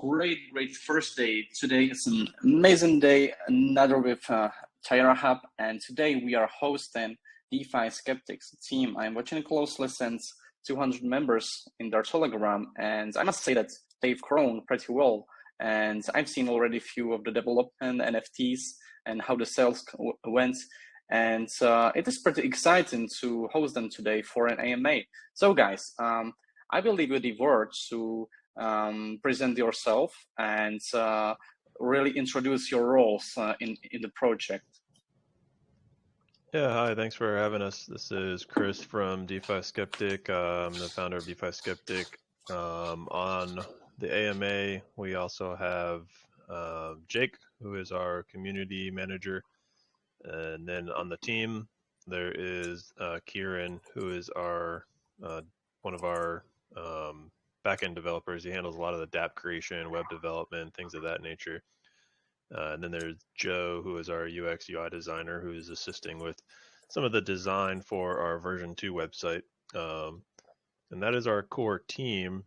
great first day. Today is an amazing day, another with Tayarra Hub, and today we are hosting DeFi Skeptics team. I'm watching closely since 200 members in their Telegram, and I must say that they've grown pretty well. And I've seen already a few of the development NFTs and how the sales went. And it is pretty exciting to host them today for an AMA. So guys, I will leave you the word to present yourself and really introduce your roles in the project. Yeah, hi, thanks for having us. This is Chris from DeFi Skeptic. I'm the founder of DeFi Skeptic. On the AMA, we also have Jake, who is our community manager. And then on the team, there is Kieran, who is our one of our backend developers. He handles a lot of the dApp creation, web development, things of that nature. And then there's Joe, who is our UX UI designer, who is assisting with some of the design for our version 2 website. And that is our core team.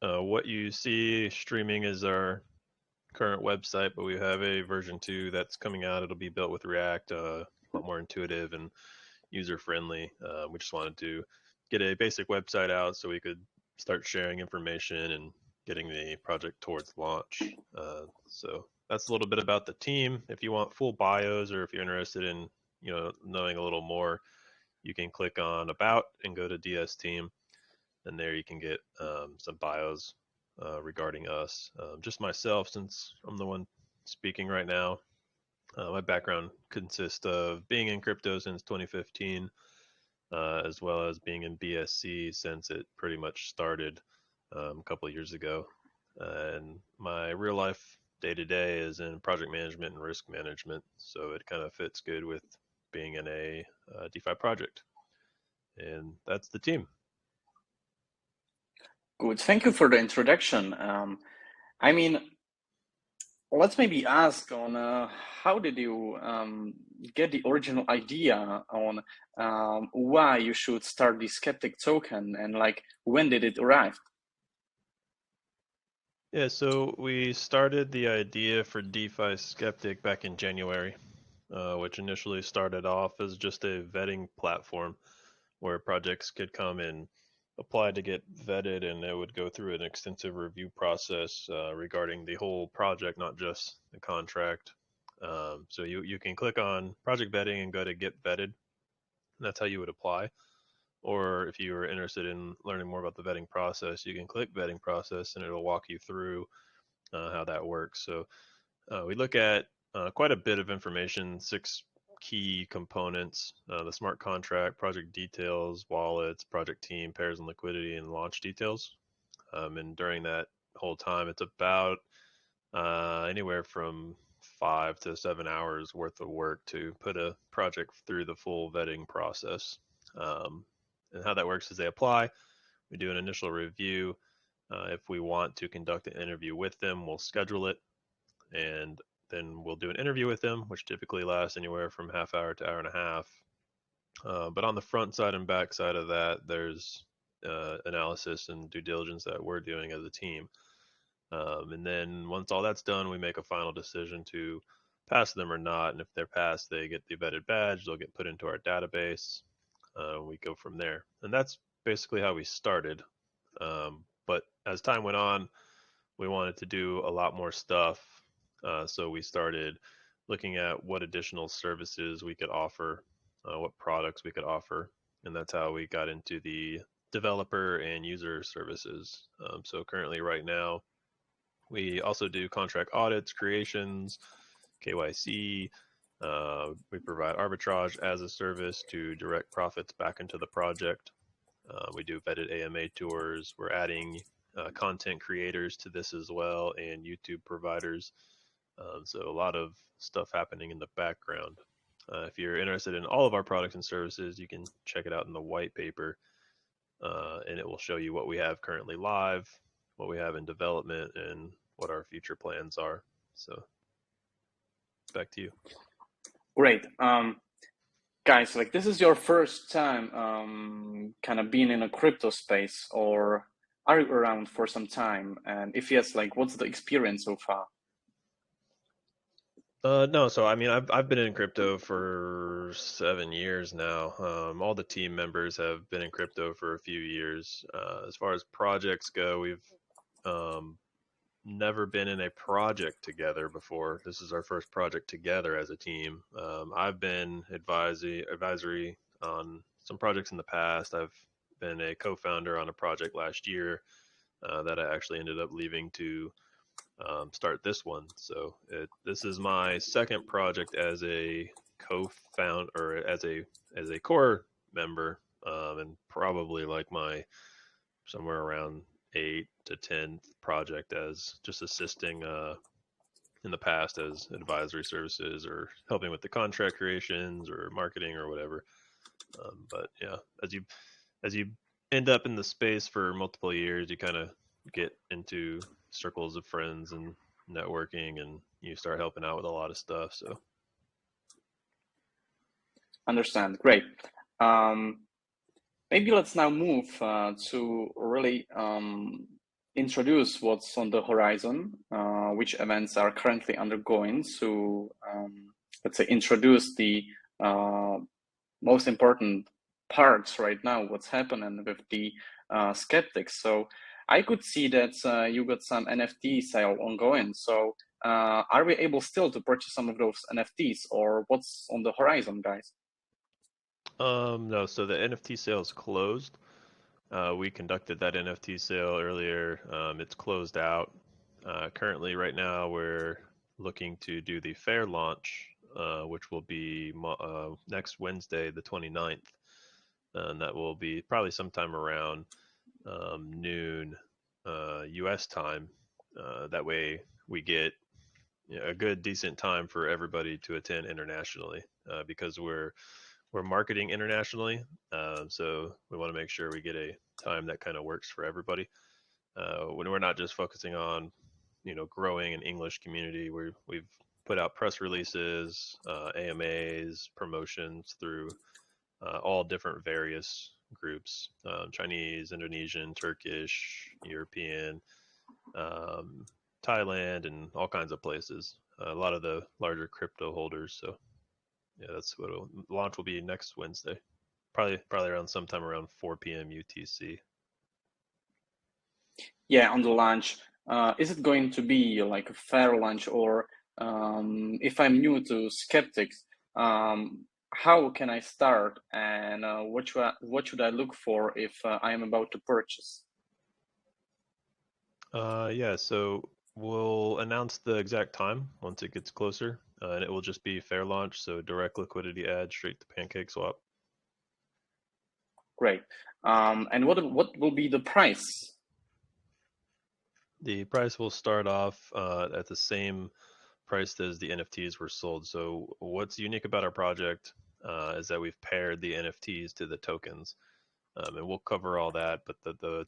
What you see streaming is our current website, but we have a version 2 that's coming out. It'll be built with React, a lot more intuitive and user-friendly. We just wanted to get a basic website out so we could start sharing information and getting the project towards launch. So that's a little bit about the team. If you want full bios, or if you're interested in knowing a little more, you can click on About and go to DS Team, and there you can get some bios regarding us. Just myself, since I'm the one speaking right now. My background consists of being in crypto since 2015, as well as being in BSC since it pretty much started a couple of years ago. And my real life day-to-day is in project management and risk management, so it kind of fits good with being in a DeFi project. And that's the team. Good, thank you for the introduction. I mean, let's maybe ask on how did you get the original idea on why you should start the Skeptic token, and like when did it arrive? Yeah, so we started the idea for DeFi Skeptic back in January, which initially started off as just a vetting platform where projects could come and apply to get vetted, and it would go through an extensive review process regarding the whole project, not just the contract. So you can click on project vetting and go to get vetted, and that's how you would apply. Or if you are interested in learning more about the vetting process, you can click vetting process and it'll walk you through how that works. So we look at quite a bit of information, 6 key components: the smart contract, project details, wallets, project team, pairs and liquidity, and launch details. And during that whole time, it's about anywhere from 5 to 7 hours worth of work to put a project through the full vetting process. And how that works is they apply, we do an initial review. If we want to conduct an interview with them, we'll schedule it, and then we'll do an interview with them, which typically lasts anywhere from half hour to hour and a half. But on the front side and back side of that, there's analysis and due diligence that we're doing as a team. And then once all that's done, we make a final decision to pass them or not. And if they're passed, they get the vetted badge, they'll get put into our database. We go from there. And that's basically how we started. But as time went on, we wanted to do a lot more stuff. So we started looking at what additional services we could offer, what products we could offer. And that's how we got into the developer and user services. So currently right now, we also do contract audits, creations, KYC. We provide arbitrage as a service to direct profits back into the project. We do vetted AMA tours. We're adding content creators to this as well, and YouTube providers. So a lot of stuff happening in the background. If you're interested in all of our products and services, you can check it out in the white paper, and it will show you what we have currently live, what we have in development, and what our future plans are. So back to you. Great. Guys, like this is your first time kind of being in a crypto space, or are you around for some time? And if yes, like what's the experience so far? No, so I mean, I've been in crypto for 7 years now. All the team members have been in crypto for a few years. As far as projects go, we've um, never been in a project together before. This is our first project together as a team. I've been advisory on some projects in the past. I've been a co-founder on a project last year that I actually ended up leaving to start this one. So this is my second project as a co-found or as a core member, and probably like my somewhere around 8 to 10th project as just assisting in the past as advisory services or helping with the contract creations or marketing or whatever. But yeah, as you end up in the space for multiple years, you kind of get into circles of friends and networking, and you start helping out with a lot of stuff. So Understand. Great. Um, Maybe let's now move to really introduce what's on the horizon, which events are currently undergoing. So let's say introduce the uh, most important parts right now, what's happening with the skeptics. So I could see that you got some NFT sale ongoing. So are we able still to purchase some of those NFTs, or what's on the horizon, guys? no, so the NFT sale is closed. We conducted that NFT sale earlier. It's closed out. Currently, right now, we're looking to do the fair launch, which will be next Wednesday, the 29th. And that will be probably sometime around noon US time. That way, we get a good, decent time for everybody to attend internationally because we're marketing internationally. So we want to make sure we get a time that kind of works for everybody. When we're not just focusing on, growing an English community, we've put out press releases, AMAs, promotions through all different various groups: Chinese, Indonesian, Turkish, European, um, Thailand, and all kinds of places. A lot of the larger crypto holders. So yeah, that's what launch will be next Wednesday. Probably around sometime around 4 p.m. UTC. Yeah, on the launch. Is it going to be like a fair launch, or if I'm new to skeptics, how can I start, and what should I look for if I am about to purchase? Yeah, so we'll announce the exact time once it gets closer, and it will just be fair launch, so direct liquidity add straight to Pancake Swap. Great. And what will be the price? The price will start off at the same price as the NFTs were sold. So what's unique about our project is that we've paired the NFTs to the tokens, and we'll cover all that. But the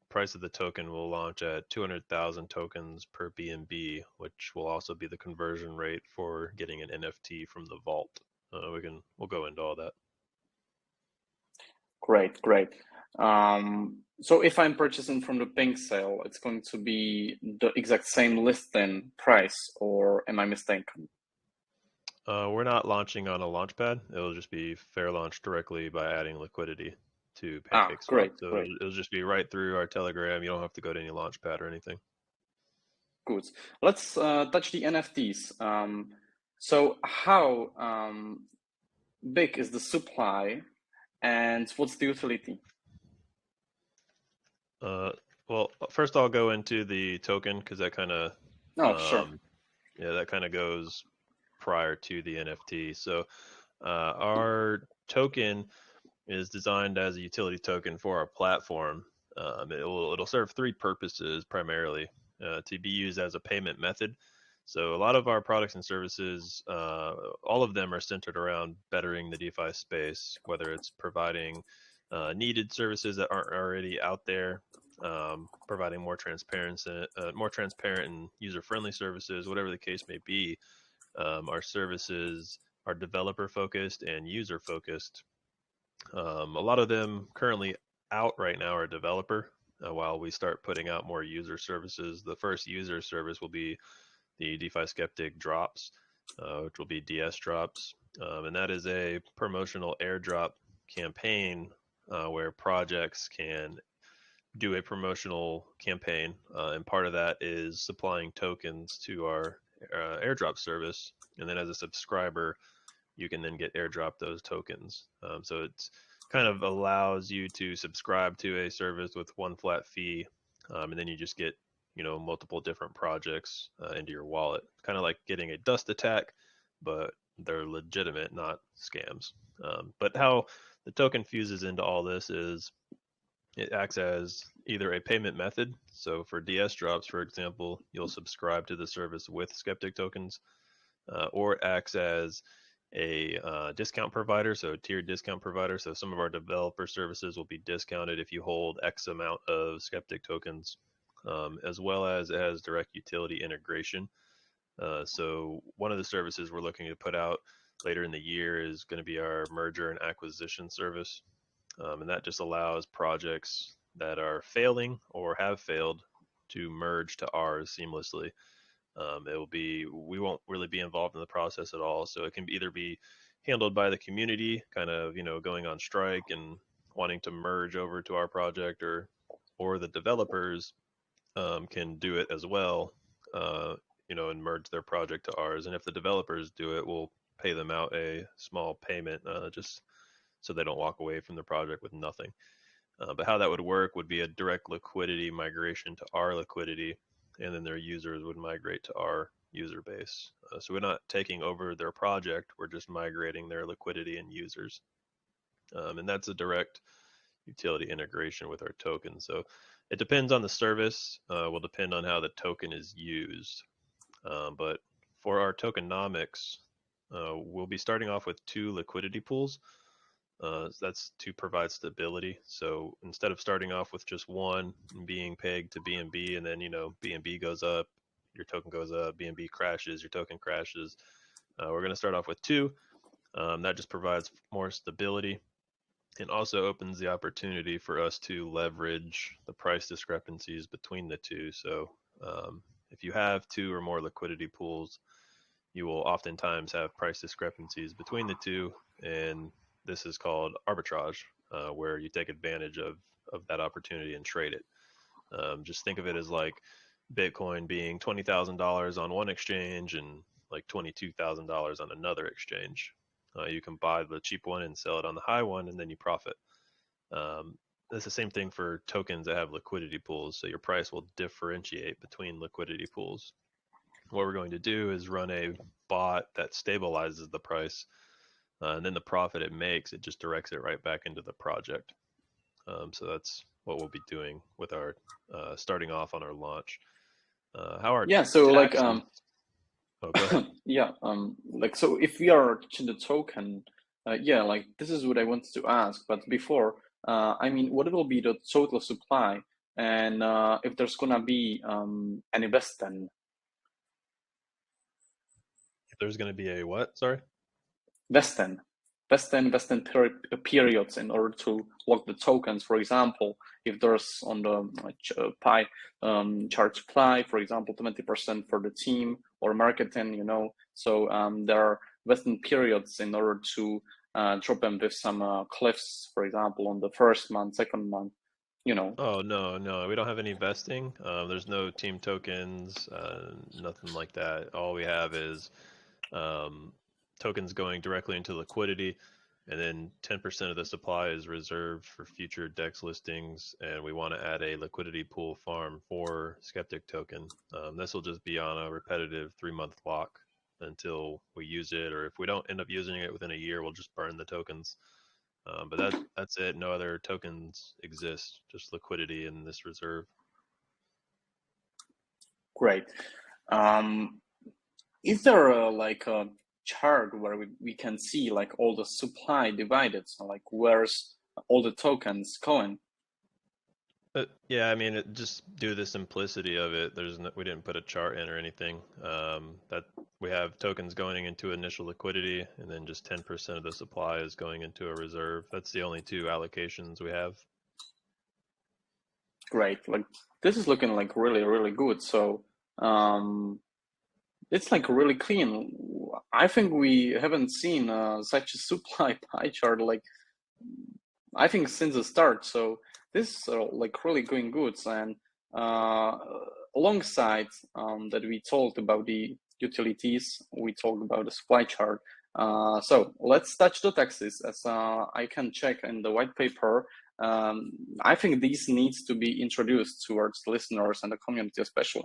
price of the token will launch at 200,000 tokens per BNB, which will also be the conversion rate for getting an NFT from the vault. We'll go into all that. Great, great. So if I'm purchasing from the pink sale, it's going to be the exact same listing price, or am I mistaken? We're not launching on a launchpad. It'll just be fair launch directly by adding liquidity to Ah, PancakeSwap. great, So great. it'll just be right through our Telegram. You don't have to go to any launchpad or anything. Good. Let's touch the NFTs. So how big is the supply, and what's the utility? Uh, well, first I'll go into the token because Oh, sure. um, that kind of goes prior to the NFT. So our token is designed as a utility token for our platform. It'll serve three purposes primarily: to be used as a payment method. So a lot of our products and services, all of them are centered around bettering the DeFi space, whether it's providing needed services that aren't already out there, providing more transparent and user-friendly services, whatever the case may be. Our services are developer focused and user focused. A lot of them currently out right now are developer. while we start putting out more user services. The first user service will be the DeFi Skeptic drops, which will be DS drops. And that is a promotional airdrop campaign where projects can do a promotional campaign. And part of that is supplying tokens to our airdrop service. And then as a subscriber, you can then get airdrop those tokens. So it's kind of allows you to subscribe to a service with one flat fee, and then you just get multiple different projects into your wallet. Kind of like getting a dust attack, but they're legitimate, not scams. But how the token fuses into all this is it acts as either a payment method. So for DS drops, for example, you'll subscribe to the service with Skeptic tokens, or it acts as a discount provider, so a tiered discount provider. So some of our developer services will be discounted if you hold X amount of Skeptic tokens, as well as it has direct utility integration. So one of the services we're looking to put out later in the year is going to be our merger and acquisition service. And that just allows projects that are failing or have failed to merge to ours seamlessly. We won't really be involved in the process at all. So it can either be handled by the community, kind of, going on strike and wanting to merge over to our project, or the developers can do it as well, and merge their project to ours. And if the developers do it, we'll pay them out a small payment, just so they don't walk away from the project with nothing. But how that would work would be a direct liquidity migration to our liquidity, and then their users would migrate to our user base. So we're not taking over their project, we're just migrating their liquidity and users. And that's a direct utility integration with our token. So it depends on the service, will depend on how the token is used. But for our tokenomics, we'll be starting off with 2 liquidity pools. That's to provide stability. So instead of starting off with just one being pegged to BNB, and then BNB goes up, your token goes up, BNB crashes, your token crashes. We're going to start off with 2. That just provides more stability, and also opens the opportunity for us to leverage the price discrepancies between the 2. So if you have 2 or more liquidity pools, you will oftentimes have price discrepancies between the 2, and this is called arbitrage, where you take advantage of that opportunity and trade it. Just think of it as like Bitcoin being $20,000 on one exchange and like $22,000 on another exchange. You can buy the cheap one and sell it on the high one, and then you profit. It's the same thing for tokens that have liquidity pools. So your price will differentiate between liquidity pools. What we're going to do is run a bot that stabilizes the price, and then the profit it makes, it just directs it right back into the project. So that's what we'll be doing with our starting off on our launch. How our so taxes... Oh, go ahead. So if we are to the token, this is what I wanted to ask. But before, what will be the total supply, and if there's gonna be any vesting? If there's gonna be a what? Sorry. Vesting periods in order to lock the tokens. For example, if there's on the pie chart supply, for example, 20% for the team or marketing, so there are vesting periods in order to drop them with some cliffs, for example, on the first month, second month. Oh, no, we don't have any vesting. There's no team tokens, nothing like that. All we have is tokens going directly into liquidity, and then 10% of the supply is reserved for future DEX listings, and we want to add a liquidity pool farm for Skeptic token. This will just be on a repetitive 3-month lock until we use it, or if we don't end up using it within a year, we'll just burn the tokens. But that's it. No other tokens exist, just liquidity in this reserve. Great. Is there a chart where we can see like all the supply divided, so like where's all the tokens going? Yeah, just due to the simplicity of it, we didn't put a chart in or anything. That we have tokens going into initial liquidity, and then just 10% of the supply is going into a reserve. That's the only 2 allocations we have. Great. Like this is looking like really, really good. So it's like really clean. I think we haven't seen such a supply pie chart like I think since the start. So this is like really going good. And uh, alongside that, we talked about the utilities, we talked about the supply chart. So let's touch the taxes, as I can check in the white paper. I think these needs to be introduced towards listeners and the community, especially.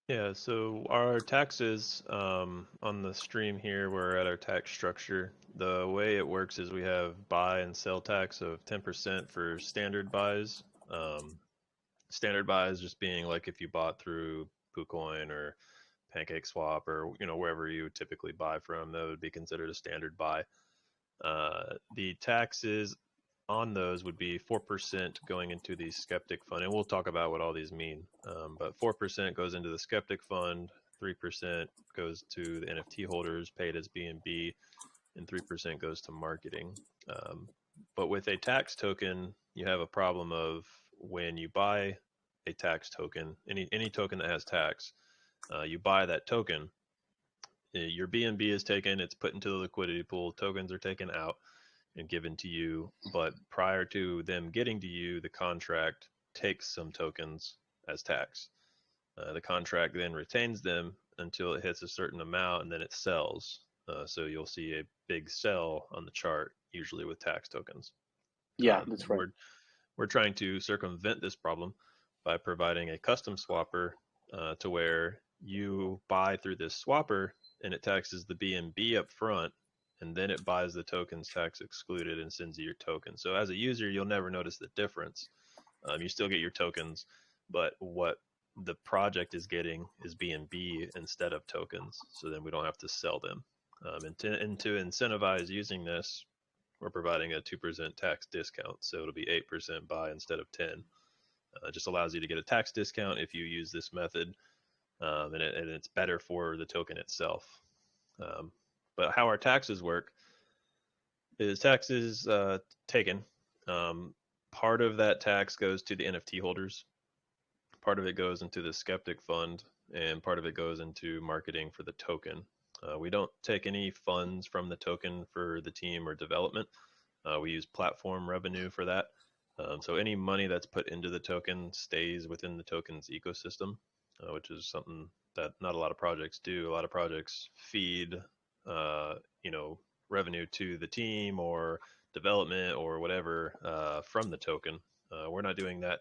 Yeah, so our taxes on the stream here, we're at our tax structure. The way it works is we have buy and sell tax of 10% for standard buys. Um, Standard buys just being like if you bought through KuCoin or PancakeSwap or wherever you typically buy from, that would be considered a standard buy. The taxes on those would be 4% going into the skeptic fund, and we'll talk about what all these mean. But 4% goes into the skeptic fund, 3% goes to the NFT holders paid as BNB, and 3% goes to marketing. But with a tax token, you have a problem of when you buy a tax token, any token that has tax, you buy that token, your BNB is taken, it's put into the liquidity pool, tokens are taken out and given to you. But prior to them getting to you, the contract takes some tokens as tax. The contract then retains them until it hits a certain amount and then it sells. So you'll see a big sell on the chart, usually with tax tokens. Yeah, that's right. We're trying to circumvent this problem by providing a custom swapper to where you buy through this swapper and it taxes the BNB up front, and then it buys the tokens tax excluded and sends you your token. So as a user, you'll never notice the difference. You still get your tokens, but what the project is getting is BNB instead of tokens. So then we don't have to sell them. And to incentivize using this, we're providing a 2% tax discount. So it'll be 8% buy instead of 10. It just allows you to get a tax discount if you use this method, and it's better for the token itself. But how our taxes work is taxes taken. Part of that tax goes to the NFT holders. Part of it goes into the skeptic fund, and part of it goes into marketing for the token. We don't take any funds from the token for the team or development. We use platform revenue for that. So any money that's put into the token stays within the token's ecosystem, which is something that not a lot of projects do. A lot of projects feed, uh, you know, revenue to the team or development or whatever from the token. We're not doing that.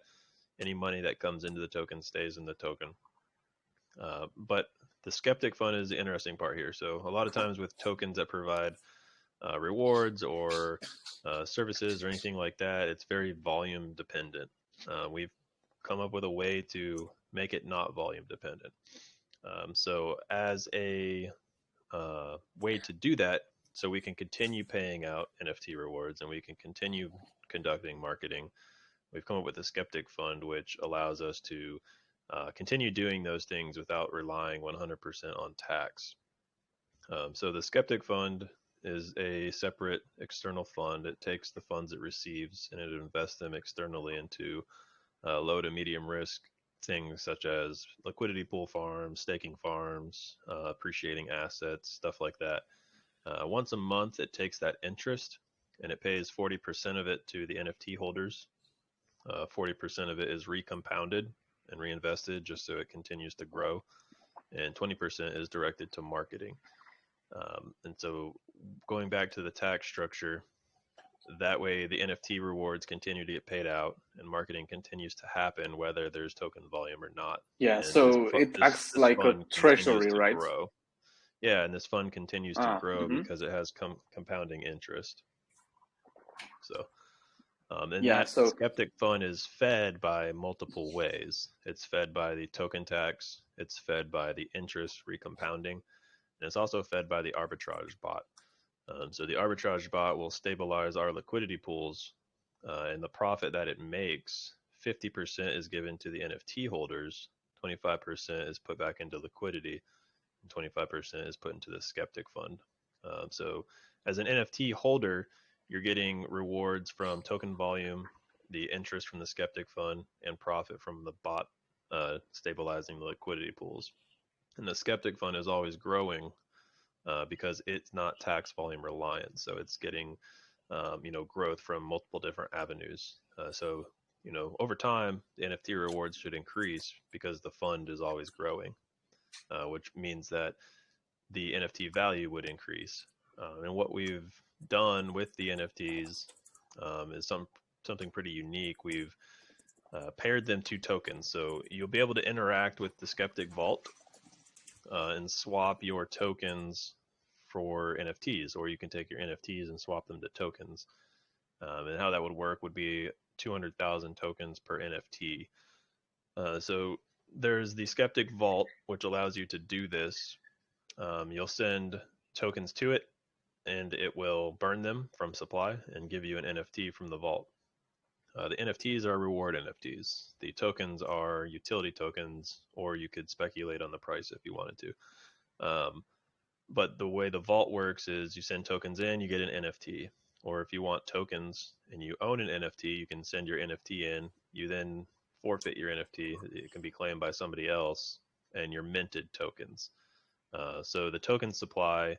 Any money that comes into the token stays in the token. But the skeptic fund is the interesting part here. So a lot of times with tokens that provide rewards or services or anything like that, it's very volume dependent. We've come up with a way to make it not volume dependent. So as a way to do that, so we can continue paying out NFT rewards and we can continue conducting marketing, we've come up with a skeptic fund, which allows us to continue doing those things without relying 100% on tax. So the skeptic fund is a separate external fund. It takes the funds it receives and it invests them externally into low to medium risk things such as liquidity pool farms, staking farms, appreciating assets, stuff like that. Once a month, it takes that interest and it pays 40% of it to the NFT holders. 40% of it is recompounded and reinvested just so it continues to grow, and 20% is directed to marketing. And so going back to the tax structure, that way the NFT rewards continue to get paid out and marketing continues to happen whether there's token volume or not. Yeah, And so it acts this like a fund continues treasury, to right? grow. Yeah, and this fund continues to grow Mm-hmm. because it has compounding interest. So, and Yeah, that so skeptic fund is fed by multiple ways. It's fed by the token tax, it's fed by the interest recompounding, and it's also fed by the arbitrage bot. So the arbitrage bot will stabilize our liquidity pools, and the profit that it makes, 50% is given to the NFT holders, 25% is put back into liquidity, and 25% is put into the skeptic fund. So as an NFT holder, you're getting rewards from token volume the interest from the Skeptic Fund and profit from the bot stabilizing the liquidity pools. And the Skeptic Fund is always growing because it's not tax volume reliant. So it's getting growth from multiple different avenues. So over time, the NFT rewards should increase because the fund is always growing, which means that the NFT value would increase. And what we've done with the NFTs is something pretty unique. We've paired them to tokens. So you'll be able to interact with the Skeptic Vault and swap your tokens for NFTs, or you can take your NFTs and swap them to tokens. And how that would work would be 200,000 tokens per NFT. So there's the Skeptic Vault, which allows you to do this. You'll send tokens to it, and it will burn them from supply and give you an NFT from the vault. The NFTs are reward NFTs. The tokens are utility tokens, or you could speculate on the price if you wanted to. But the way the vault works is you send tokens in, you get an NFT. Or if you want tokens and you own an NFT, you can send your NFT in. You then forfeit your NFT. It can be claimed by somebody else, and you're minted tokens. So the token supply,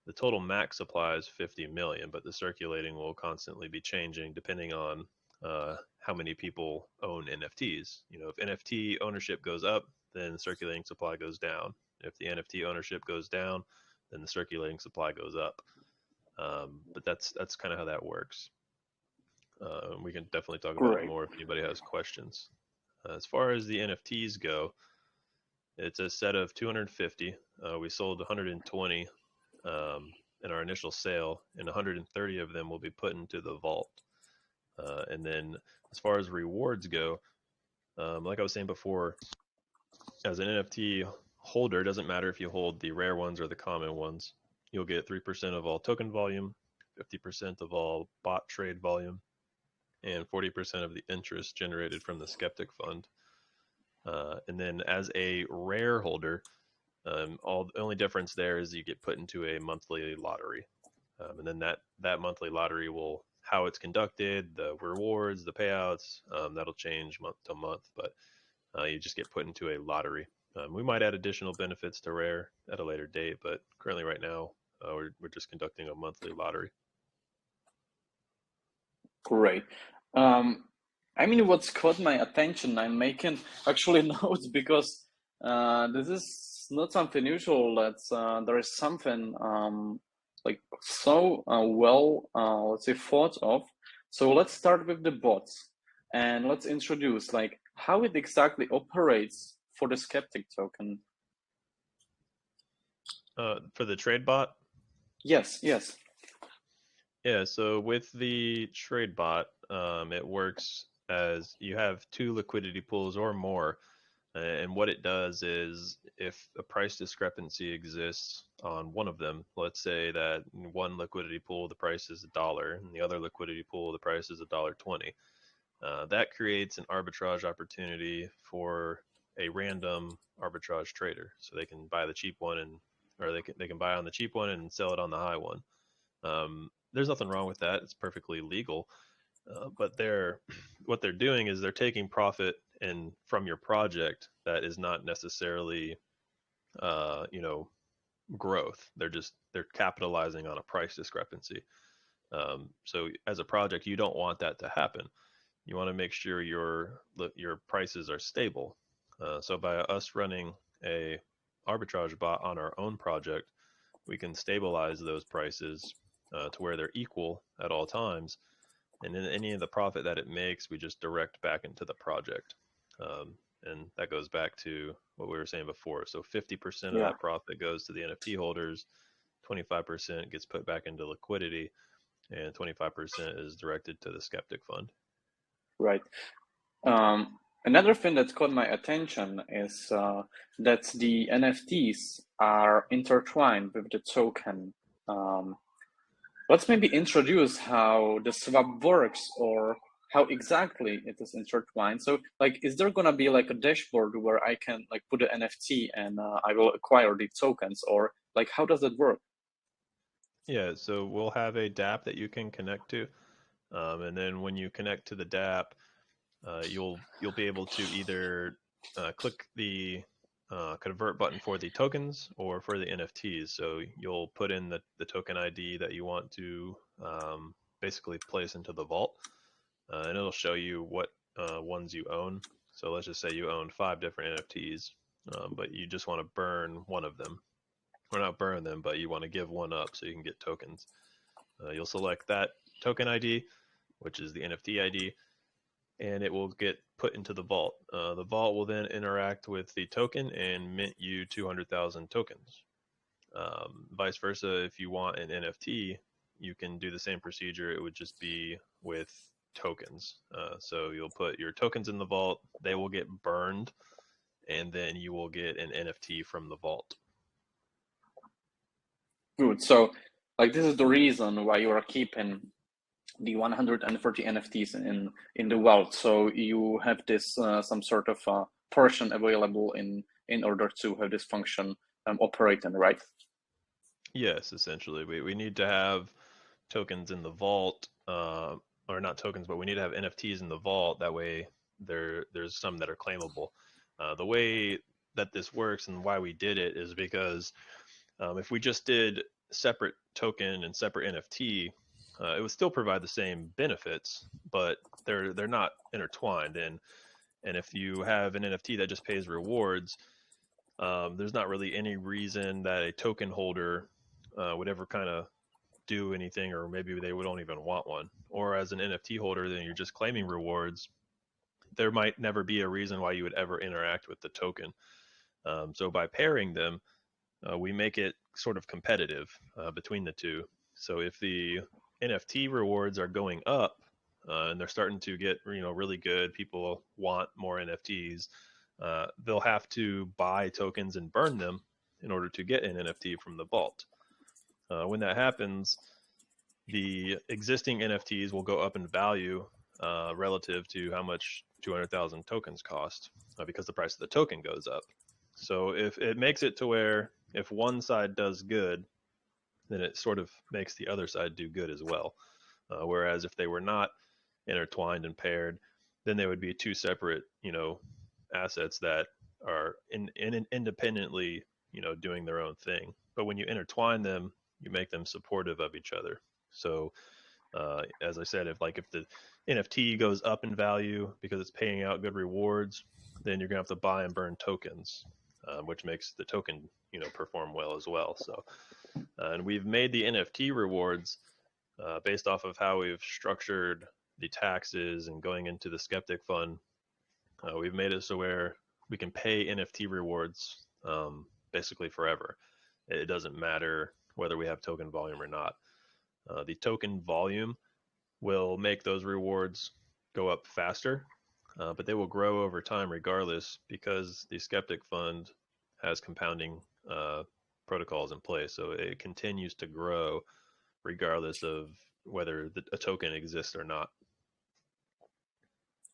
the total max supply is 50 million, but the circulating will constantly be changing depending on how many people own NFTs. If NFT ownership goes up, then the circulating supply goes down. If the NFT ownership goes down, then the circulating supply goes up. But that's kind of how that works. We can definitely talk about it more if anybody has questions. As far as the NFTs go, it's a set of 250. We sold 120 in our initial sale, and 130 of them will be put into the vault. And then as far as rewards go, like I was saying before, as an NFT holder, it doesn't matter if you hold the rare ones or the common ones. You'll get 3% of all token volume, 50% of all bot trade volume, and 40% of the interest generated from the Skeptic Fund. And then as a rare holder, the only difference there is you get put into a monthly lottery. And then that monthly lottery will, how it's conducted, the rewards, the payouts, that'll change month to month, but you just get put into a lottery. We might add additional benefits to rare at a later date, but currently right now, we're just conducting a monthly lottery. Great. What's caught my attention, I'm making actually notes because this is not something usual. That there is something like so well, let's say, thought of. So let's start with the bots, and let's introduce like how it exactly operates for the Skeptic token. For the trade bot? Yes. Yeah, so with the trade bot, it works as you have 2 liquidity pools or more. And what it does is if a price discrepancy exists on one of them, let's say that in one liquidity pool, the price is $1, and the other liquidity pool, the price is $1.20. That creates an arbitrage opportunity for a random arbitrage trader. So they can buy the cheap one or they can buy on the cheap one and sell it on the high one. There's nothing wrong with that. It's perfectly legal. But what they're doing is they're taking profit from your project that is not necessarily, growth. They're capitalizing on a price discrepancy. So as a project, you don't want that to happen. You want to make sure your prices are stable. So by us running a arbitrage bot on our own project, we can stabilize those prices to where they're equal at all times. And then any of the profit that it makes, we just direct back into the project. And that goes back to what we were saying before. So 50% of that profit goes to the NFT holders, 25% gets put back into liquidity, and 25% is directed to the Skeptic Fund. Right. Another thing that caught my attention is that the NFTs are intertwined with the token. Let's maybe introduce how the swap works or how exactly it is intertwined. So like, is there gonna be like a dashboard where I can like put the NFT and I will acquire the tokens, or like, how does it work? Yeah, so we'll have a dApp that you can connect to. And then when you connect to the dApp, you'll be able to either click the convert button for the tokens or for the NFTs. So you'll put in the token ID that you want to basically place into the vault, and it'll show you what ones you own. So let's just say you own 5 different NFTs, but you just want to burn one of them. Or not burn them, but you want to give one up so you can get tokens. You'll select that token ID, which is the NFT ID, and it will get put into the vault. The vault will then interact with the token and mint you 200,000 tokens. Vice versa, if you want an NFT, you can do the same procedure. It would just be with tokens. So you'll put your tokens in the vault, they will get burned, and then you will get an NFT from the vault. Good. So, like, this is the reason why you are keeping the 140 NFTs in the vault. So you have this some sort of portion available in order to have this function operating, right? Yes, essentially. We need to have tokens in the vault, or not tokens, but we need to have NFTs in the vault. That way there's some that are claimable. The way that this works and why we did it is because if we just did separate token and separate NFT, it would still provide the same benefits, but they're not intertwined. And if you have an NFT that just pays rewards, there's not really any reason that a token holder would ever kind of do anything, or maybe they don't even want one. Or as an NFT holder, then you're just claiming rewards. There might never be a reason why you would ever interact with the token. So by pairing them, we make it sort of competitive between the two. So if the NFT rewards are going up and they're starting to get really good, people want more NFTs, they'll have to buy tokens and burn them in order to get an NFT from the vault. When that happens, the existing NFTs will go up in value relative to how much 200,000 tokens cost because the price of the token goes up. So if it makes it to where if one side does good, then it sort of makes the other side do good as well. Whereas if they were not intertwined and paired, then they would be two separate, assets that are independently, doing their own thing. But when you intertwine them, you make them supportive of each other. So as I said, if the NFT goes up in value because it's paying out good rewards, then you're gonna have to buy and burn tokens, which makes the token perform well as well. So and we've made the NFT rewards based off of how we've structured the taxes and going into the Skeptic Fund. We've made it so where we can pay NFT rewards basically forever. It doesn't matter whether we have token volume or not. The token volume will make those rewards go up faster, but they will grow over time regardless because the Skeptic Fund has compounding protocols in place. So it continues to grow regardless of whether a token exists or not.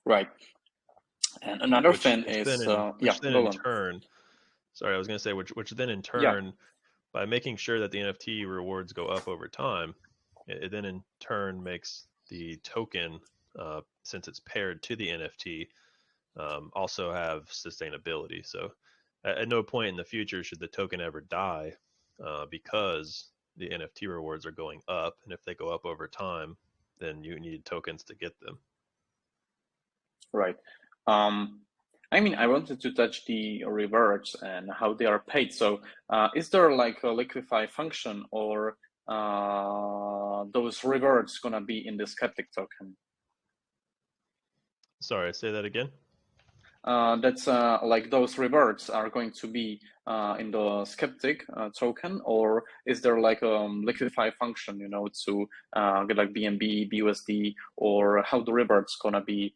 Right. And another Which thing is, then go in on. turn, sorry, I was going to say, which then in Yeah, turn, by making sure that the NFT rewards go up over time, it then in turn makes the token, since it's paired to the NFT, also have sustainability. So at no point in the future should the token ever die because the NFT rewards are going up. And if they go up over time, then you need tokens to get them. right. I mean, I wanted to touch the rewards and how they are paid. So, is there like a liquify function, or those rewards gonna be in the Skeptic token? Sorry, say that again. That's like those rewards are going to be in the Skeptic token, or is there like a liquify function, to get like BNB, BUSD, or how the rewards gonna be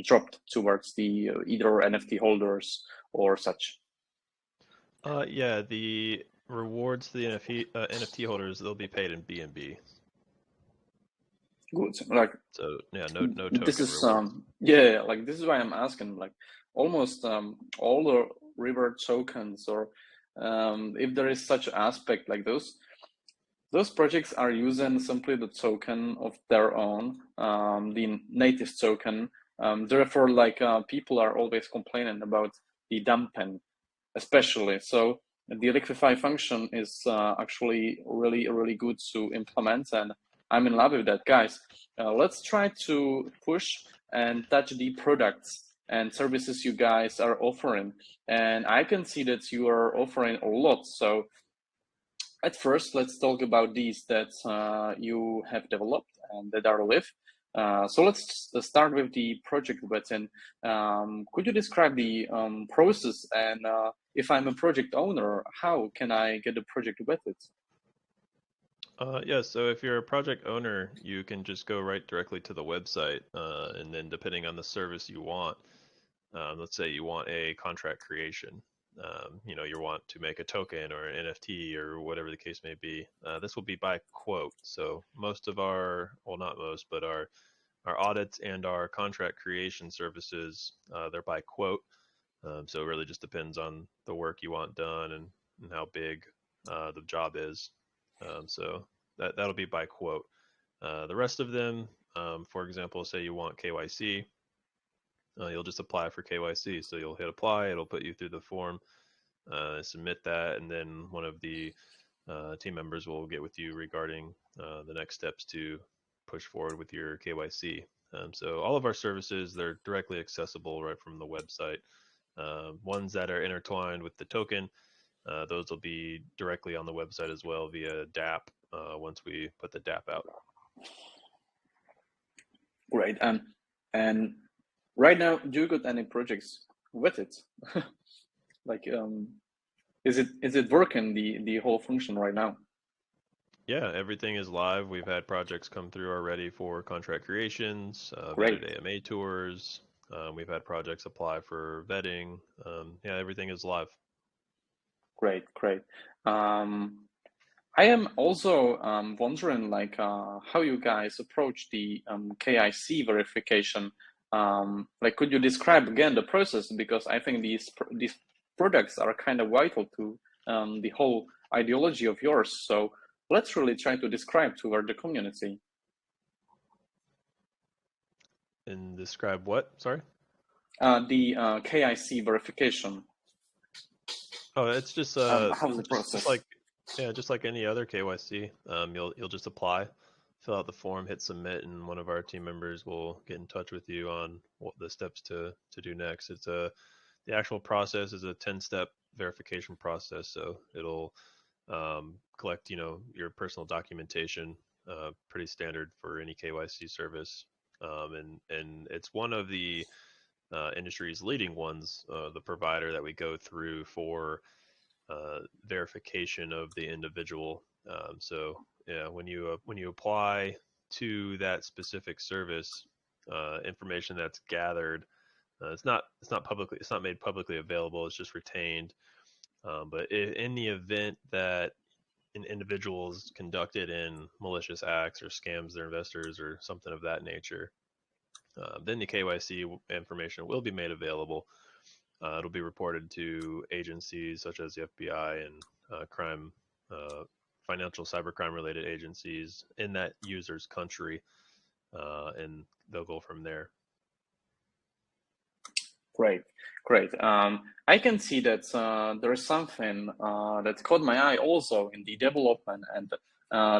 dropped towards the either NFT holders or such? Yeah, the rewards to the NFT holders, they'll be paid in BNB. Good. Like, So yeah, no this token is rewards. yeah, like this is why I'm asking, like, almost all the reward tokens, or if there is such aspect like those, those projects are using simply the token of their own, the native token. Therefore, like people are always complaining about the dumping, especially. So the liquify function is actually really, really good to implement, and I'm in love with that, guys. Let's try to push and touch the products and services you guys are offering. And I can see that you are offering a lot. So at first, let's talk about these that you have developed and that are live. So let's start with the project button. Could you describe the process, and if I'm a project owner, how can I get the project vetted? Yeah, so if you're a project owner, you can just go right directly to the website, and then depending on the service you want, let's say you want a contract creation, you want to make a token or an NFT or whatever the case may be. This will be by quote. So most of our, well, not most, but our audits and our contract creation services, they're by quote. So it really just depends on the work you want done and how big the job is. So that'll be by quote. The rest of them, for example, say you want KYC, you'll just apply for KYC. So you'll hit apply, it'll put you through the form, submit that, and then one of the team members will get with you regarding the next steps to push forward with your KYC. So all of our services, they're directly accessible right from the website. Ones that are intertwined with the token, those will be directly on the website as well via DApp once we put the DApp out. Great. And right now, do you got any projects with it? Like, is it working the whole function right now? Yeah, everything is live. We've had projects come through already for contract creations, Great. vetted AMA tours. We've had projects apply for vetting. Yeah, everything is live. Great, great. I am also wondering like how you guys approach the KIC verification. Like, could you describe again the process? Because I think these products are kind of vital to the whole ideology of yours. So let's really try to describe to the community. And describe what? Sorry? The KIC verification. Oh, it's just How's the just process? like just like any other KYC. You'll just apply, fill out the form, hit submit, and one of our team members will get in touch with you on what the steps to do next. The actual process is a 10-step verification process, so it'll collect your personal documentation, pretty standard for any KYC service, and it's one of the industry's leading ones, the provider that we go through for verification of the individual. So yeah, when you apply to that specific service, information that's gathered, it's not made publicly available. It's just retained. But in the event that an individual is conducted in malicious acts or scams their investors or something of that nature, then the KYC information will be made available. It'll be reported to agencies such as the FBI and crime, financial cybercrime related agencies in that user's country, and they'll go from there. Great, great. I can see that there is something that caught my eye also in the development, and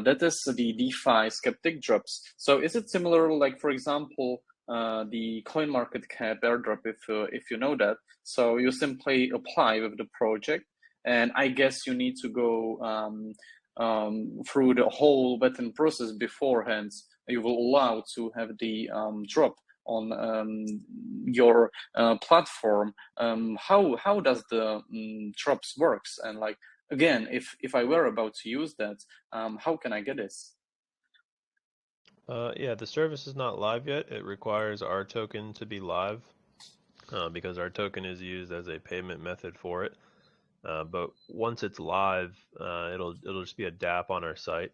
that is the DeFi Skeptic drops. So is it similar, like for example, the CoinMarketCap airdrop, if you know that? So you simply apply with the project, and I guess you need to go through the whole vetting process beforehand. You will allow to have the drop on your platform. How does the drops works? And like again, if I were about to use that, how can I get this? Yeah, the service is not live yet. It requires our token to be live, because our token is used as a payment method for it. But once it's live, it'll just be a DApp on our site.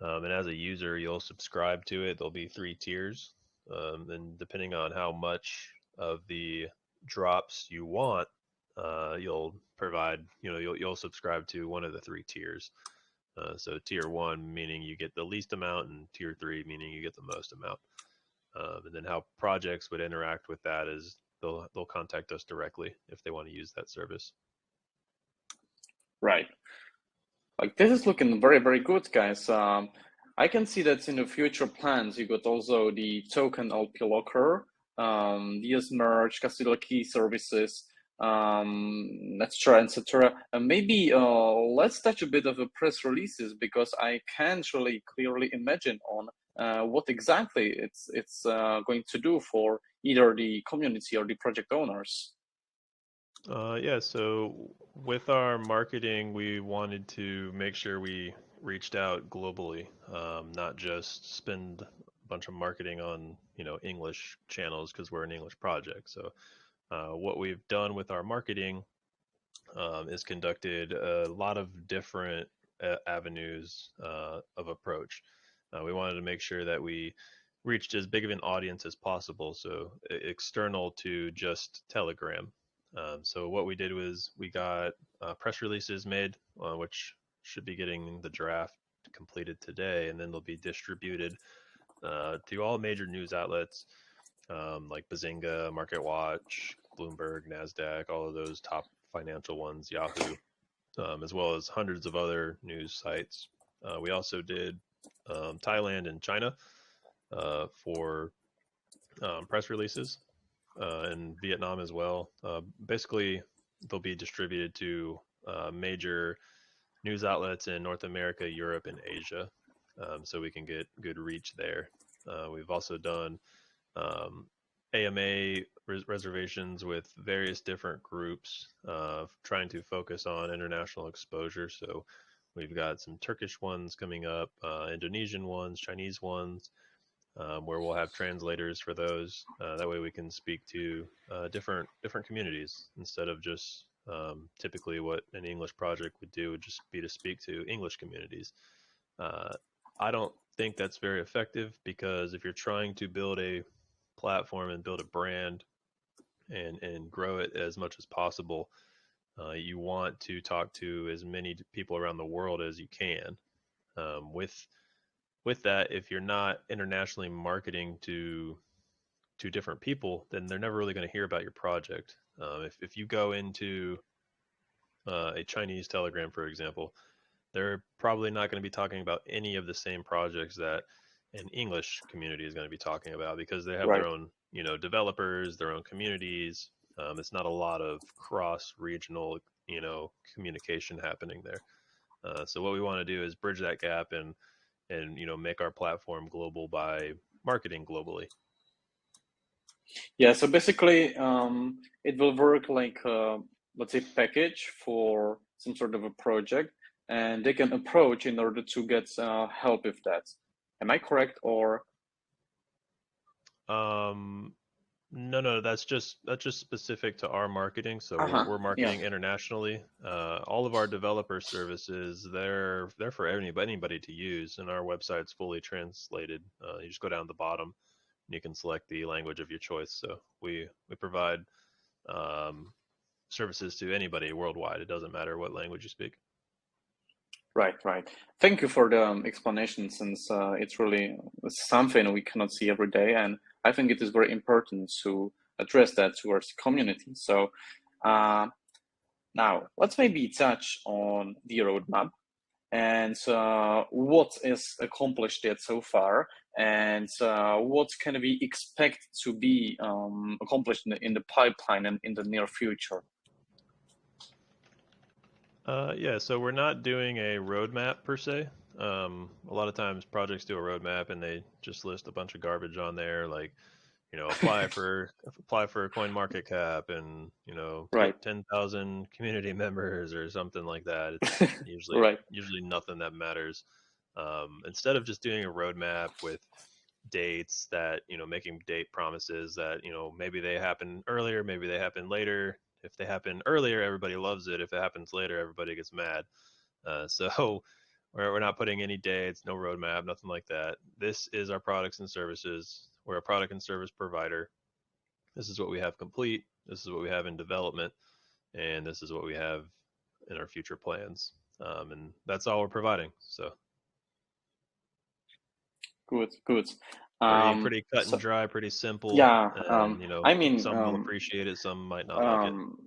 And as a user, you'll subscribe to it. There'll be 3 tiers, and depending on how much of the drops you want, you'll provide. You'll subscribe to one of the 3 tiers. So tier 1 meaning you get the least amount, and tier 3 meaning you get the most amount. And then how projects would interact with that is they'll contact us directly if they want to use that service. Right. Like this is looking very, very good, guys. I can see that in the future plans, you got also the token LP locker, DS merge, custodial key services, etc. And maybe let's touch a bit of the press releases, because I can't really clearly imagine on what exactly it's going to do for either the community or the project owners. Yeah, so with our marketing, we wanted to make sure we reached out globally, not just spend a bunch of marketing on, English channels because we're an English project. So what we've done with our marketing is conducted a lot of different avenues of approach. We wanted to make sure that we reached as big of an audience as possible, so external to just Telegram. So what we did was we got press releases made, which should be getting the draft completed today, and then they'll be distributed to all major news outlets like Bazinga, MarketWatch, Bloomberg, NASDAQ, all of those top financial ones, Yahoo, as well as hundreds of other news sites. We also did Thailand and China for press releases, and Vietnam as well. Basically, they'll be distributed to major news outlets in North America, Europe, and Asia, so we can get good reach there. We've also done AMA reservations with various different groups, trying to focus on international exposure. So we've got some Turkish ones coming up, Indonesian ones, Chinese ones, where we'll have translators for those. That way we can speak to different communities instead of just typically what an English project would do would just be to speak to English communities. I don't think that's very effective, because if you're trying to build a platform and build a brand and grow it as much as possible, you want to talk to as many people around the world as you can. With that, if you're not internationally marketing to different people, then they're never really going to hear about your project. If you go into a Chinese Telegram, for example, they're probably not going to be talking about any of the same projects that an English community is going to be talking about, because they have Right. their own, developers, their own communities. It's not a lot of cross-regional, communication happening there. So what we want to do is bridge that gap and make our platform global by marketing globally. Yeah, so basically, it will work like, let's say, package for some sort of a project, and they can approach in order to get help with that. Am I correct? Or No, that's just specific to our marketing. So we're yeah, marketing internationally. All of our developer services, they're for anybody to use, and our website's fully translated. You just go down the bottom, and you can select the language of your choice. So we provide services to anybody worldwide. It doesn't matter what language you speak. right. Thank you for the explanation, since it's really something we cannot see every day, and I think it is very important to address that towards the community. So now let's maybe touch on the roadmap and what is accomplished yet so far, and what can we expect to be accomplished in the pipeline and in the near future. Yeah, so we're not doing a roadmap per se. A lot of times projects do a roadmap and they just list a bunch of garbage on there, like, apply for a coin market cap and, Right. get 10,000 community members or something like that. It's Right. usually nothing that matters. Instead of just doing a roadmap with dates that, making date promises that, maybe they happen earlier, maybe they happen later. If they happen earlier, everybody loves it. If it happens later, everybody gets mad. So we're not putting any dates, no roadmap, nothing like that. This is our products and services. We're a product and service provider. This is what we have complete. This is what we have in development, and this is what we have in our future plans. and that's all we're providing. So Good, good. pretty cut and So dry, pretty simple, yeah, and I mean, some will appreciate it, some might not like it. um,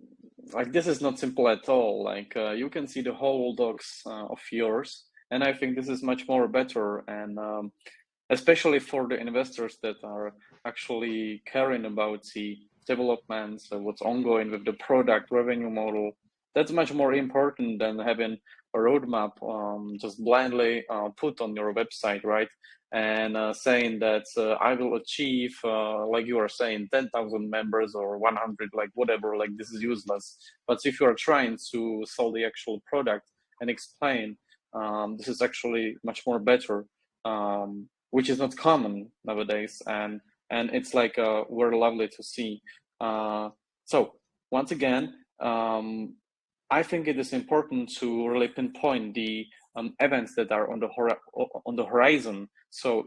like this is not simple at all. Like you can see the whole docs of yours, and I think this is much more better, and especially for the investors that are actually caring about the developments, what's ongoing with the product revenue model. That's much more important than having a roadmap just blindly put on your website, right? And saying that I will achieve, like you are saying, 10,000 members or 100, like whatever, like this is useless. But if you are trying to sell the actual product and explain, this is actually much more better. Which is not common nowadays, and it's like very lovely to see. So once again, I think it is important to really pinpoint the events that are on the horizon. So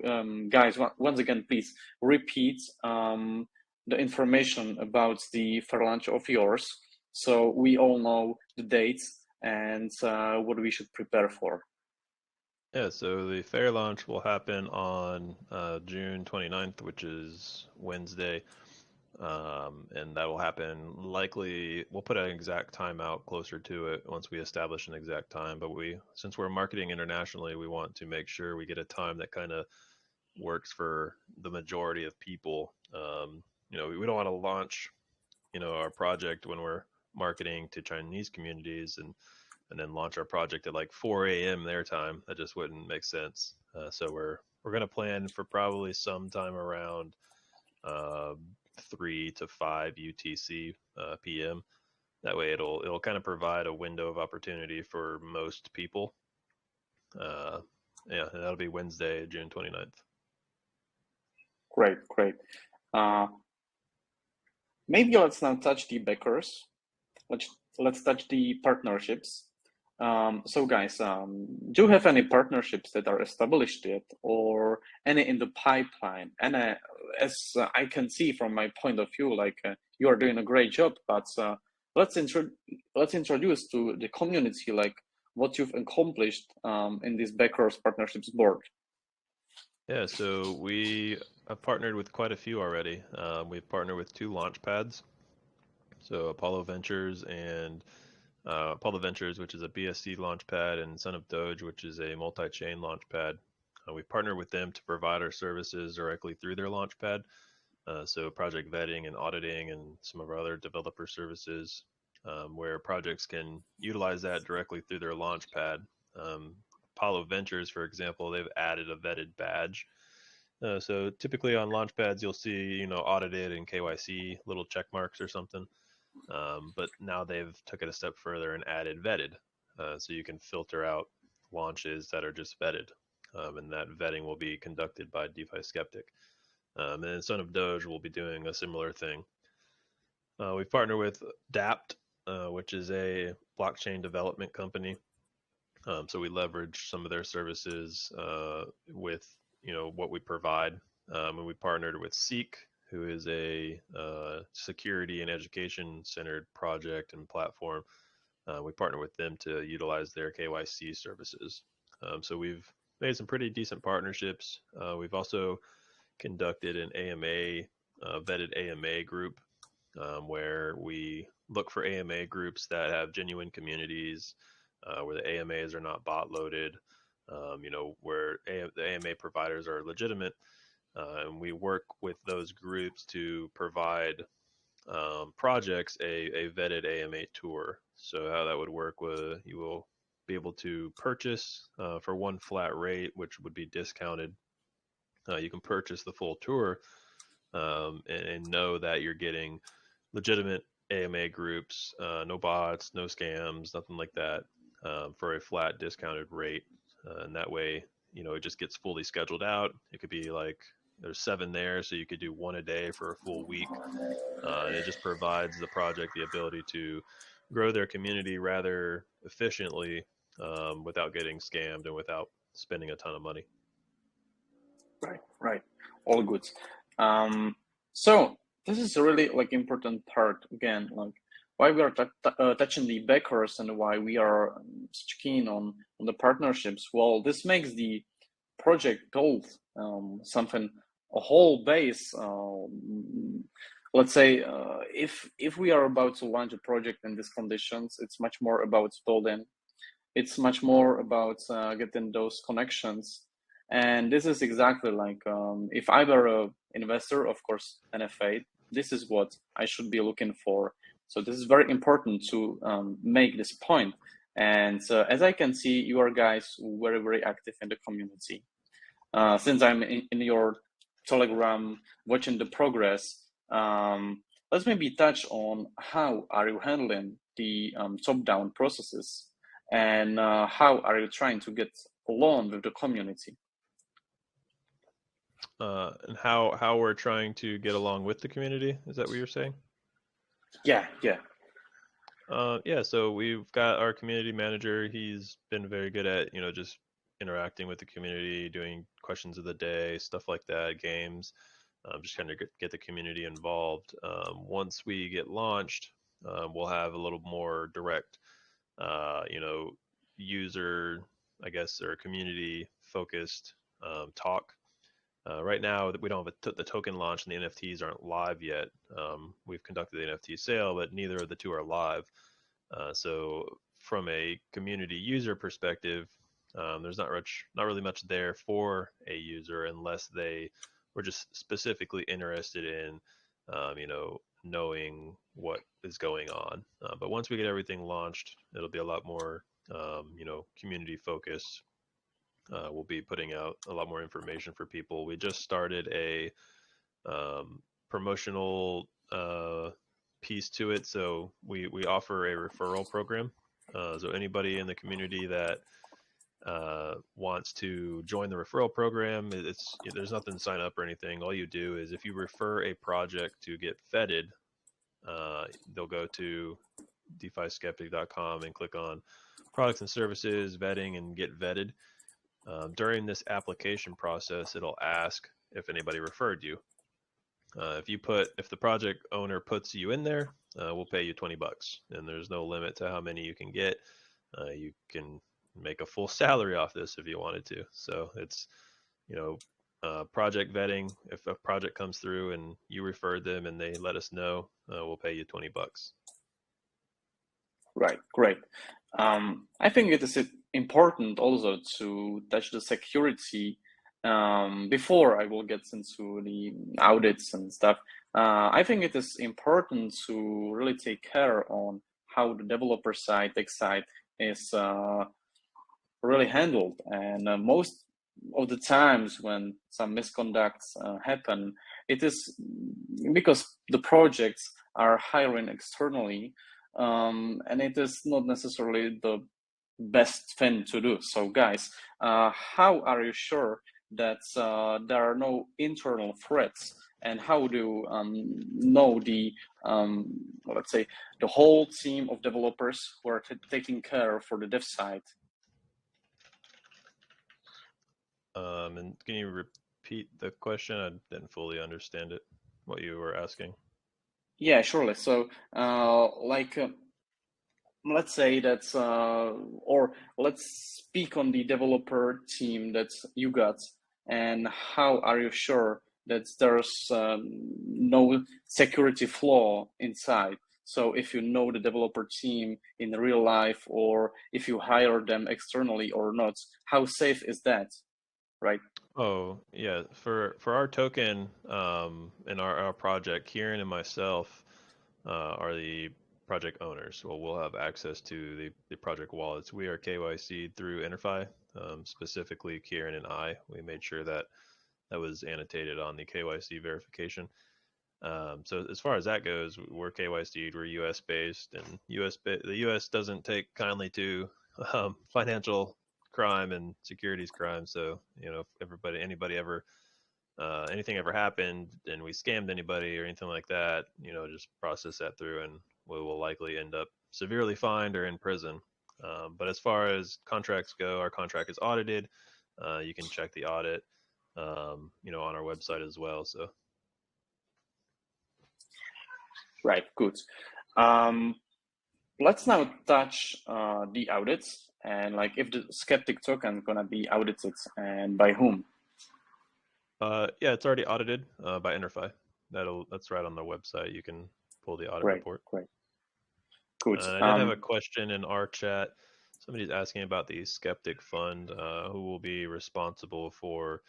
guys, once again, please repeat the information about the fair launch of yours, so we all know the dates and what we should prepare for. Yeah, so the fair launch will happen on June 29th, which is Wednesday. And that will happen likely, we'll put an exact time out closer to it once we establish an exact time. But since we're marketing internationally, we want to make sure we get a time that kind of works for the majority of people. We don't want to launch, our project when we're marketing to Chinese communities and then launch our project at like 4 a.m. their time. That just wouldn't make sense. So we're going to plan for probably sometime around uh, 3 to 5 UTC PM. That way, it'll kind of provide a window of opportunity for most people. Uh, yeah, and that'll be Wednesday, June 29th. Great, great. Uh, Maybe let's now touch the backers. Let's touch the partnerships. So guys, do you have any partnerships that are established yet, or any in the pipeline? And as I can see from my point of view, like you are doing a great job. But let's introduce to the community like what you've accomplished in this backers partnerships board. Yeah, so we have partnered with quite a few already. We've partnered with two launch pads, so Apollo Ventures, which is a BSC launchpad, and Son of Doge, which is a multi-chain launchpad. We've partnered with them to provide our services directly through their launchpad, so project vetting and auditing and some of our other developer services, where projects can utilize that directly through their launchpad. Apollo Ventures, for example, they've added a vetted badge. So typically on launchpads, you'll see, audited and KYC little check marks or something. But now they've took it a step further and added vetted, so you can filter out launches that are just vetted, and that vetting will be conducted by DeFi Skeptic. And then Son of Doge will be doing a similar thing. We've partnered with Dapt, which is a blockchain development company. So we leverage some of their services with what we provide, and we partnered with Seek, who is a security and education centered project and platform. We partner with them to utilize their KYC services. So we've made some pretty decent partnerships. We've also conducted an AMA, vetted AMA group, where we look for AMA groups that have genuine communities, where the AMAs are not bot loaded, where the AMA providers are legitimate. And we work with those groups to provide projects a vetted AMA tour. So how that would work was you will be able to purchase for one flat rate, which would be discounted. You can purchase the full tour, and know that you're getting legitimate AMA groups, no bots, no scams, nothing like that, for a flat discounted rate. And that way, it just gets fully scheduled out. It could be like there's 7 there, so you could do one a day for a full week. And it just provides the project the ability to grow their community rather efficiently, without getting scammed and without spending a ton of money. Right, right. All good. So this is a really like important part again. Like why we are touching the backers and why we are such keen on the partnerships. Well, this makes the project build something a whole base. Let's say if we are about to launch a project in these conditions, it's much more about building. It's much more about getting those connections. And this is exactly like if I were an investor, of course, NFA, this is what I should be looking for. So this is very important to make this point. And as I can see, you are guys very, very active in the community. Since I'm in your Telegram watching the progress, let's maybe touch on how are you handling the top-down processes and how are you trying to get along with the community? And how we're trying to get along with the community, is that what you're saying? Yeah. Yeah, so we've got our community manager. He's been very good at, just interacting with the community, doing questions of the day, stuff like that, games, just kind of get the community involved. Once we get launched, we'll have a little more direct, user, I guess, or community focused talk. Right now, we don't have the token launch and the NFTs aren't live yet. We've conducted the NFT sale, but neither of the two are live. So from a community user perspective, there's not really much there for a user unless they were just specifically interested in, knowing what is going on. But once we get everything launched, it'll be a lot more, community focused. We'll be putting out a lot more information for people. We just started a promotional piece to it. So we offer a referral program. So anybody in the community that wants to join the referral program, there's nothing to sign up or anything. All you do is if you refer a project to get vetted, they'll go to DeFiSkeptic.com and click on products and services, vetting, and get vetted. During this application process, it'll ask if anybody referred you. If the project owner puts you in there, we'll pay you $20, and there's no limit to how many you can get. You can make a full salary off this if you wanted to. So it's, project vetting. If a project comes through and you referred them and they let us know, we'll pay you $20. Right, great. I think it is important also to touch the security before I will get into the audits and stuff. I think it is important to really take care on how the developer side, tech side is really handled. And most of the times when some misconducts happen, it is because the projects are hiring externally, and it is not necessarily the best thing to do. So guys, how are you sure that there are no internal threats, and how do you know the let's say the whole team of developers who are taking care for the dev side? And can you repeat the question? I didn't fully understand it, what you were asking. Yeah, surely. So let's say that or let's speak on the developer team that you got, and how are you sure that there's no security flaw inside? So if you know the developer team in real life, or if you hire them externally or not, how safe is that, right? Oh, yeah. For our token, and our project, Kieran and myself are the project owners. Well, we'll have access to the project wallets. We are KYC'd through Interfi, specifically Kieran and I. We made sure that was annotated on the KYC verification. So as far as that goes, we're KYC'd, we're US based, and the US doesn't take kindly to financial crime and securities crime. So, if anybody ever, anything ever happened and we scammed anybody or anything like that, just process that through and we will likely end up severely fined or in prison. But as far as contracts go, our contract is audited. You can check the audit, on our website as well. So. Right, good. let's now touch the audits and like if the Skeptic token is gonna be audited and by whom. Yeah, it's already audited by InterFi. That's right on their website. You can pull the audit report. Great, good. I did have a question in our chat. Somebody's asking about the Skeptic Fund, who will be responsible for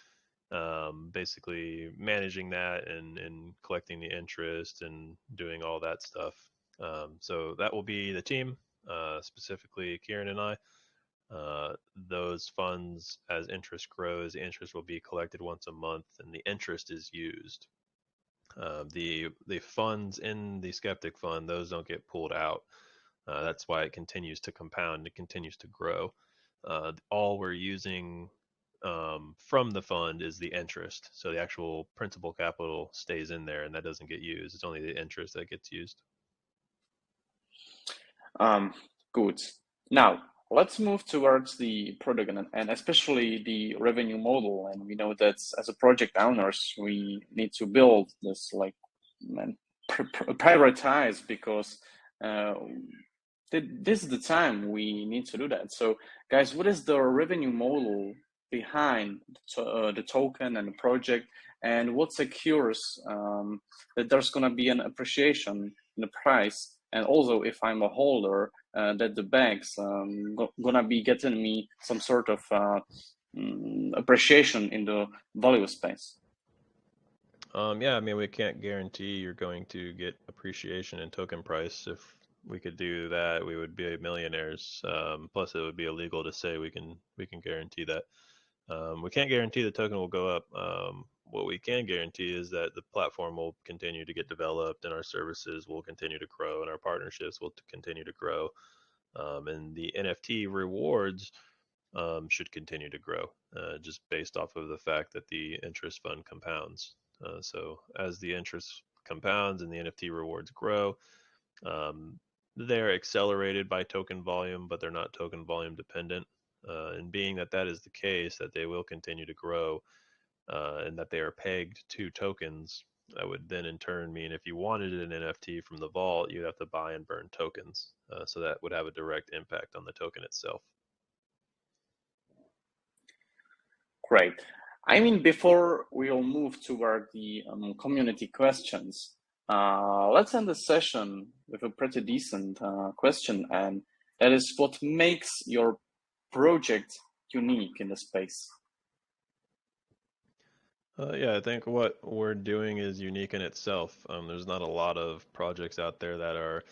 basically managing that and collecting the interest and doing all that stuff. So that will be the team, specifically Kieran and I. Those funds, as interest grows, the interest will be collected once a month, and the interest is used. The funds in the Skeptic Fund, those don't get pulled out. That's why it continues to compound. It continues to grow. All we're using from the fund is the interest. So the actual principal capital stays in there, and that doesn't get used. It's only the interest that gets used. Good. Now, let's move towards the product and especially the revenue model. And we know that as a project owners, we need to build this like and prioritize because this is the time we need to do that. So, guys, what is the revenue model behind the token and the project, and what secures that there's going to be an appreciation in the price? And also, if I'm a holder, that the banks gonna be getting me some sort of appreciation in the value space. Yeah, I mean, we can't guarantee you're going to get appreciation in token price. If we could do that, we would be millionaires. Plus, it would be illegal to say we can guarantee that. We can't guarantee the token will go up. What we can guarantee is that the platform will continue to get developed and our services will continue to grow and our partnerships will continue to grow. And the NFT rewards should continue to grow just based off of the fact that the interest fund compounds. So as the interest compounds and the NFT rewards grow, they're accelerated by token volume, but they're not token volume dependent. And being that that is the case, that they will continue to grow and that they are pegged to tokens, that would then in turn mean if you wanted an NFT from the vault, you'd have to buy and burn tokens. So that would have a direct impact on the token itself. Great. I mean, before we'll move toward the community questions, let's end the session with a pretty decent question, and that is what makes your project unique in the space? Yeah, I think what we're doing is unique in itself. There's not a lot of projects out there that are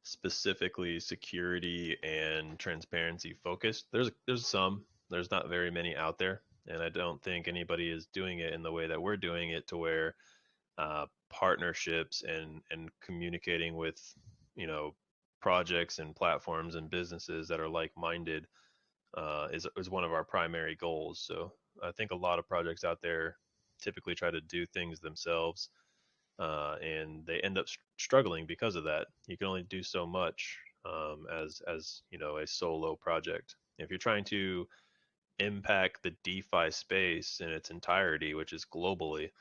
specifically security and transparency focused. There's some. There's not very many out there, and I don't think anybody is doing it in the way that we're doing it, to where partnerships and communicating with projects and platforms and businesses that are like-minded is one of our primary goals. So I think a lot of projects out there typically try to do things themselves, and they end up struggling because of that. You can only do so much as a solo project. If you're trying to impact the DeFi space in its entirety, which is globally,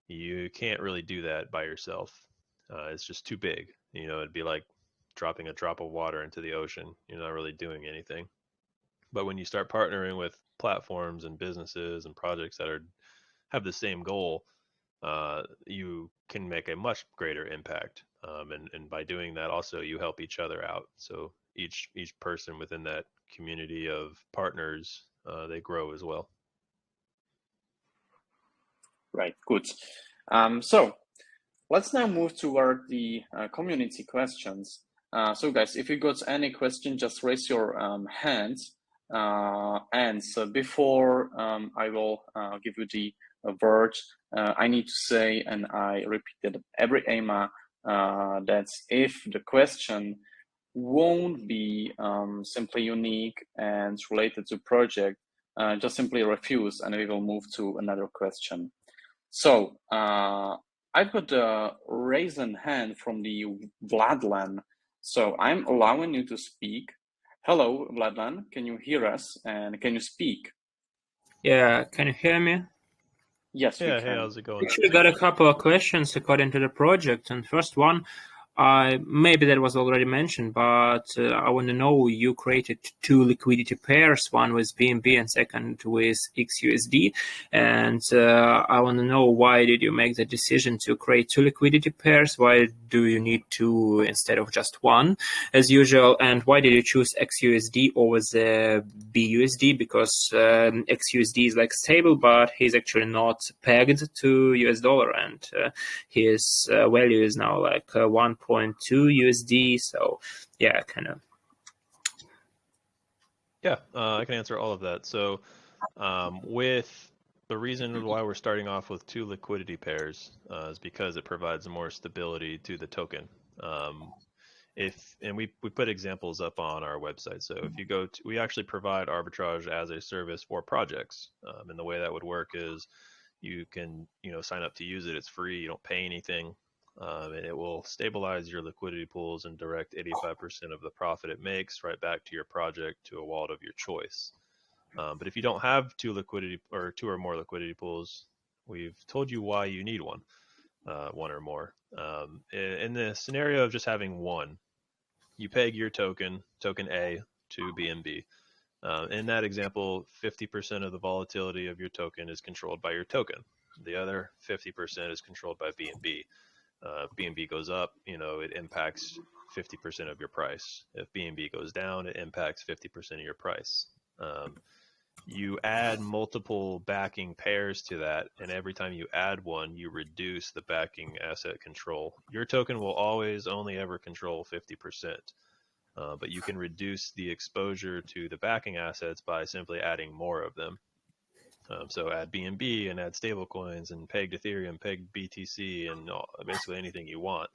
you can't really do that by yourself. It's just too big. It'd be like dropping a drop of water into the ocean. You're not really doing anything. But when you start partnering with platforms and businesses and projects that have the same goal, you can make a much greater impact. And by doing that, also you help each other out. So each person within that community of partners, they grow as well. Right, good. So let's now move toward the community questions. So guys, if you got any question, just raise your hand. And so before I will give you the word, I need to say, and I repeated every AMA, that if the question won't be simply unique and related to project, just simply refuse and we will move to another question. So I've got a raised hand from the Vladlan. So I'm allowing you to speak. Hello, Vladlan. Can you hear us and can you speak? Yeah, can you hear me? Yes, yeah, we can. Hey, how's it going? Actually, got a couple of questions according to the project. And first one, Maybe that was already mentioned, but I want to know, you created two liquidity pairs, one with BNB and second with XUSD. And I want to know, why did you make the decision to create two liquidity pairs? Why do you need two instead of just one, as usual? And why did you choose XUSD over the BUSD? Because XUSD is like stable, but he's actually not pegged to US dollar, and his value is now like 1.2 USD. So yeah, kind of. Yeah, I can answer all of that. So with the reason why we're starting off with two liquidity pairs is because it provides more stability to the token. And we put examples up on our website. So if you go to, we actually provide arbitrage as a service for projects. And the way that would work is you can, sign up to use it. It's free. You don't pay anything. And it will stabilize your liquidity pools and direct 85% of the profit it makes right back to your project to a wallet of your choice. But if you don't have two or more liquidity pools, we've told you why you need one or more. In the scenario of just having one, you peg your token A, to BNB. In that example, 50% of the volatility of your token is controlled by your token. The other 50% is controlled by BNB. BNB goes up, it impacts 50% of your price. If BNB goes down, it impacts 50% of your price. You add multiple backing pairs to that, and every time you add one, you reduce the backing asset control. Your token will always only ever control 50%, but you can reduce the exposure to the backing assets by simply adding more of them. So add BNB and add stablecoins and pegged Ethereum, pegged BTC, and basically anything you want.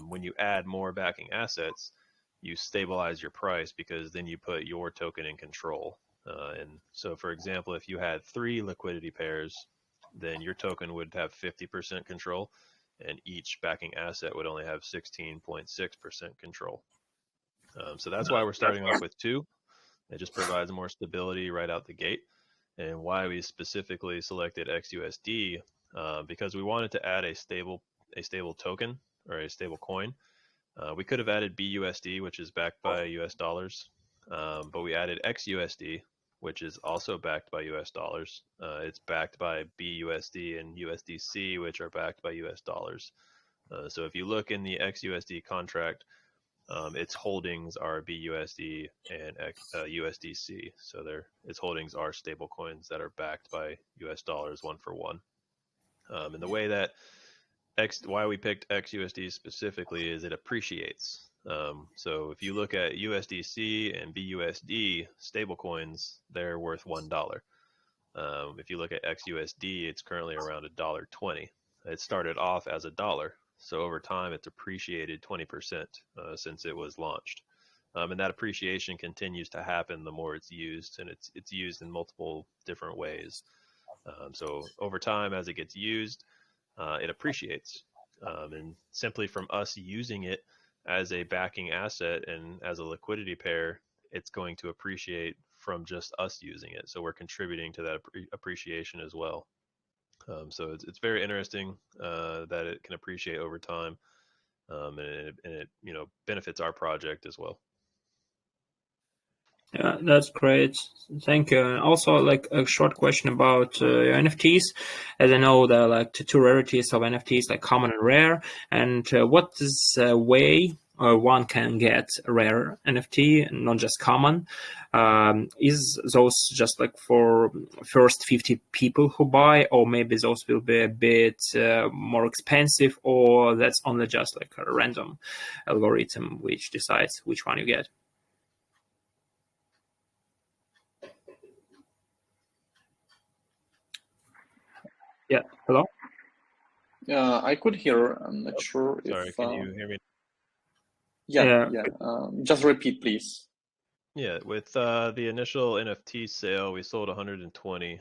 When you add more backing assets, you stabilize your price because then you put your token in control. And so, for example, if you had 3 liquidity pairs, then your token would have 50% control, and each backing asset would only have 16.6% control. So that's why we're starting off with 2. It just provides more stability right out the gate. And why we specifically selected XUSD, because we wanted to add a stable token or a stable coin. We could have added BUSD, which is backed by US dollars, but we added XUSD, which is also backed by US dollars. It's backed by BUSD and USDC, which are backed by US dollars. So if you look in the XUSD contract, its holdings are BUSD and USDC. So its holdings are stable coins that are backed by US dollars 1-for-1. And the way that why we picked XUSD specifically is it appreciates. So if you look at USDC and BUSD stablecoins, they're worth $1. If you look at XUSD, it's currently around $1.20. It started off as $1. So over time, it's appreciated 20% since it was launched. And that appreciation continues to happen the more it's used, and it's used in multiple different ways. So over time, as it gets used, it appreciates. And simply from us using it as a backing asset and as a liquidity pair, it's going to appreciate from just us using it. So we're contributing to that appreciation as well. So it's very interesting that it can appreciate over time, and it benefits our project as well. Yeah, that's great. Thank you. And also, like a short question about NFTs. As I know, there are like two rarities of NFTs, like common and rare. And what is a way one can get rare NFT, not just common? Is those just like for first 50 people who buy, or maybe those will be a bit more expensive, or that's only just like a random algorithm which decides which one you get? Yeah, hello? I could hear. I'm not sure Sorry, if. can you hear me? Yeah. Just repeat, please. Yeah, with the initial NFT sale, we sold 120.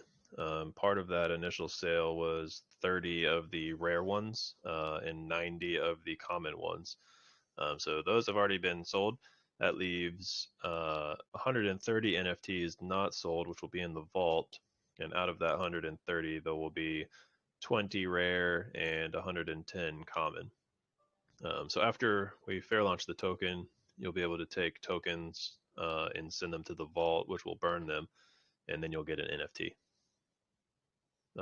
Part of that initial sale was 30 of the rare ones and 90 of the common ones. So those have already been sold. That leaves 130 NFTs not sold, which will be in the vault. And out of that 130, there will be 20 rare and 110 common. So after we fair launch the token, you'll be able to take tokens and send them to the vault, which will burn them, and then you'll get an NFT.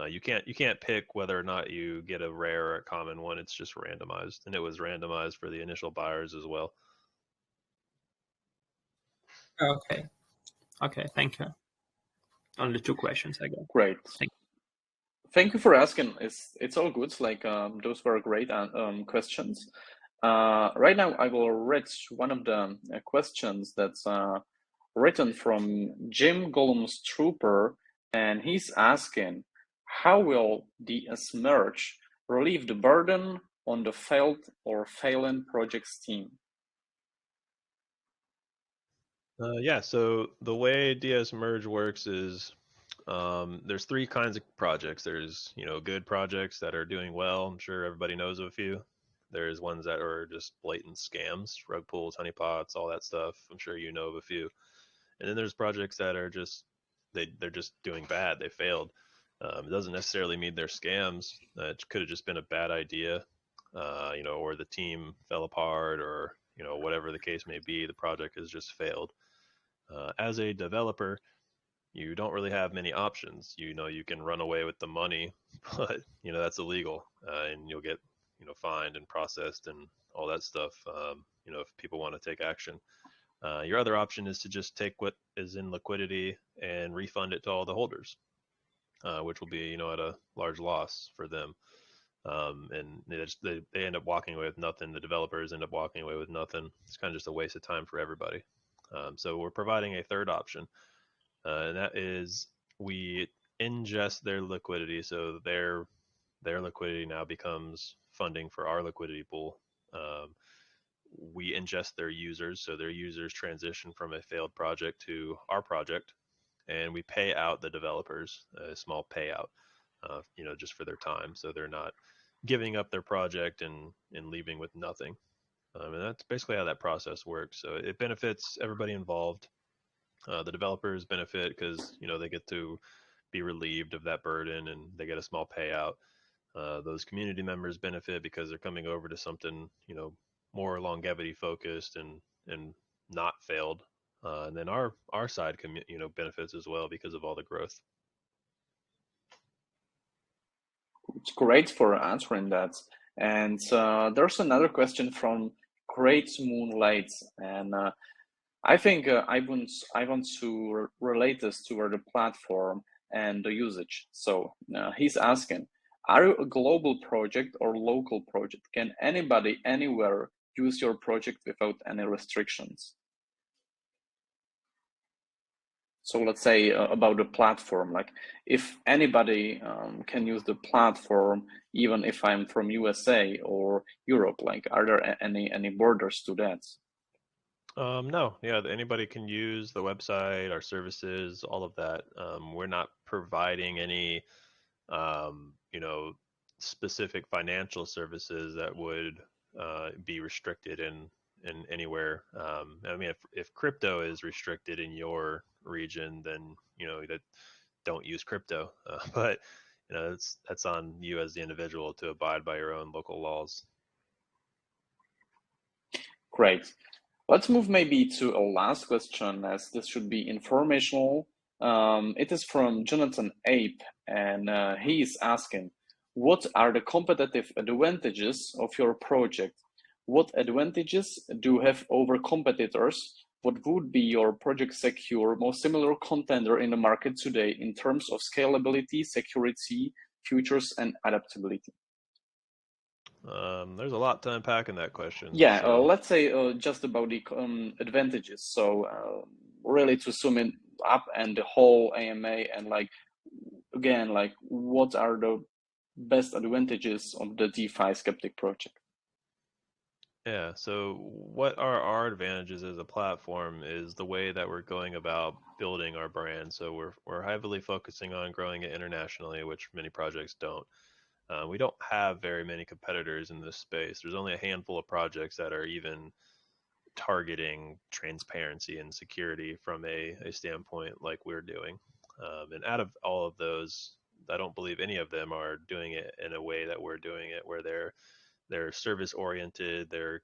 You can't pick whether or not you get a rare or a common one. It's just randomized, and it was randomized for the initial buyers as well. Okay. Okay. Thank you. Only 2 questions, I guess. Great. Thank you for asking. It's all good. Like those were great questions. Right now, I will read one of the questions that's written from Jim Gollum's Trooper, and he's asking, how will the merge relieve the burden on the failed or failing projects team? Yeah, so the way DS Merge works is there's 3 kinds of projects. There's, good projects that are doing well. I'm sure everybody knows of a few. There's ones that are just blatant scams, rug pulls, honeypots, all that stuff. I'm sure you know of a few. And then there's projects that are just they're just doing bad. They failed. It doesn't necessarily mean they're scams. It could have just been a bad idea, or the team fell apart, or whatever the case may be. The project has just failed. As a developer, you don't really have many options. You can run away with the money, but that's illegal, and you'll get fined and processed and all that stuff. If people want to take action. Your other option is to just take what is in liquidity and refund it to all the holders, which will be at a large loss for them. And they end up walking away with nothing. The developers end up walking away with nothing. It's kind of just a waste of time for everybody. So we're providing a third option, and that is we ingest their liquidity. So their liquidity now becomes funding for our liquidity pool. We ingest their users, so their users transition from a failed project to our project, and we pay out the developers a small payout, just for their time, so they're not giving up their project and leaving with nothing. And that's basically how that process works. So it benefits everybody involved. The developers benefit because they get to be relieved of that burden and they get a small payout. Those community members benefit because they're coming over to something more longevity focused and not failed. And then our side benefits as well because of all the growth. It's great for answering that. And there's another question from Great Moonlight, and I think I want to relate this to the platform and the usage. So he's asking, are you a global project or local project? Can anybody anywhere use your project without any restrictions? So let's say about the platform, like if anybody can use the platform, even if I'm from USA or Europe, like are there any borders to that? No, yeah, anybody can use the website, our services, all of that. We're not providing any, specific financial services that would be restricted in anywhere. I mean, if crypto is restricted in your region, then that don't use crypto. But that's on you as the individual to abide by your own local laws. Great. Let's move maybe to a last question, as this should be informational. It is from Jonathan Ape, and he is asking, what are the competitive advantages of your project? What advantages do you have over competitors? What would be your project secure, most similar contender in the market today in terms of scalability, security, features, and adaptability? There's a lot to unpack in that question. Yeah, So, let's say just about the advantages. So really to sum it up and the whole AMA and like again, like what are the best advantages of the DeFi Skeptic project? yeah, so what are our advantages as a platform is the way that we're going about building our brand. So we're heavily focusing on growing it internationally, which many projects don't. We don't have very many competitors in this space. There's only a handful of projects that are even targeting transparency and security from a standpoint like we're doing. And out of all of those, I don't believe any of them are doing it in a way that we're doing it, where they're they're service oriented, they're,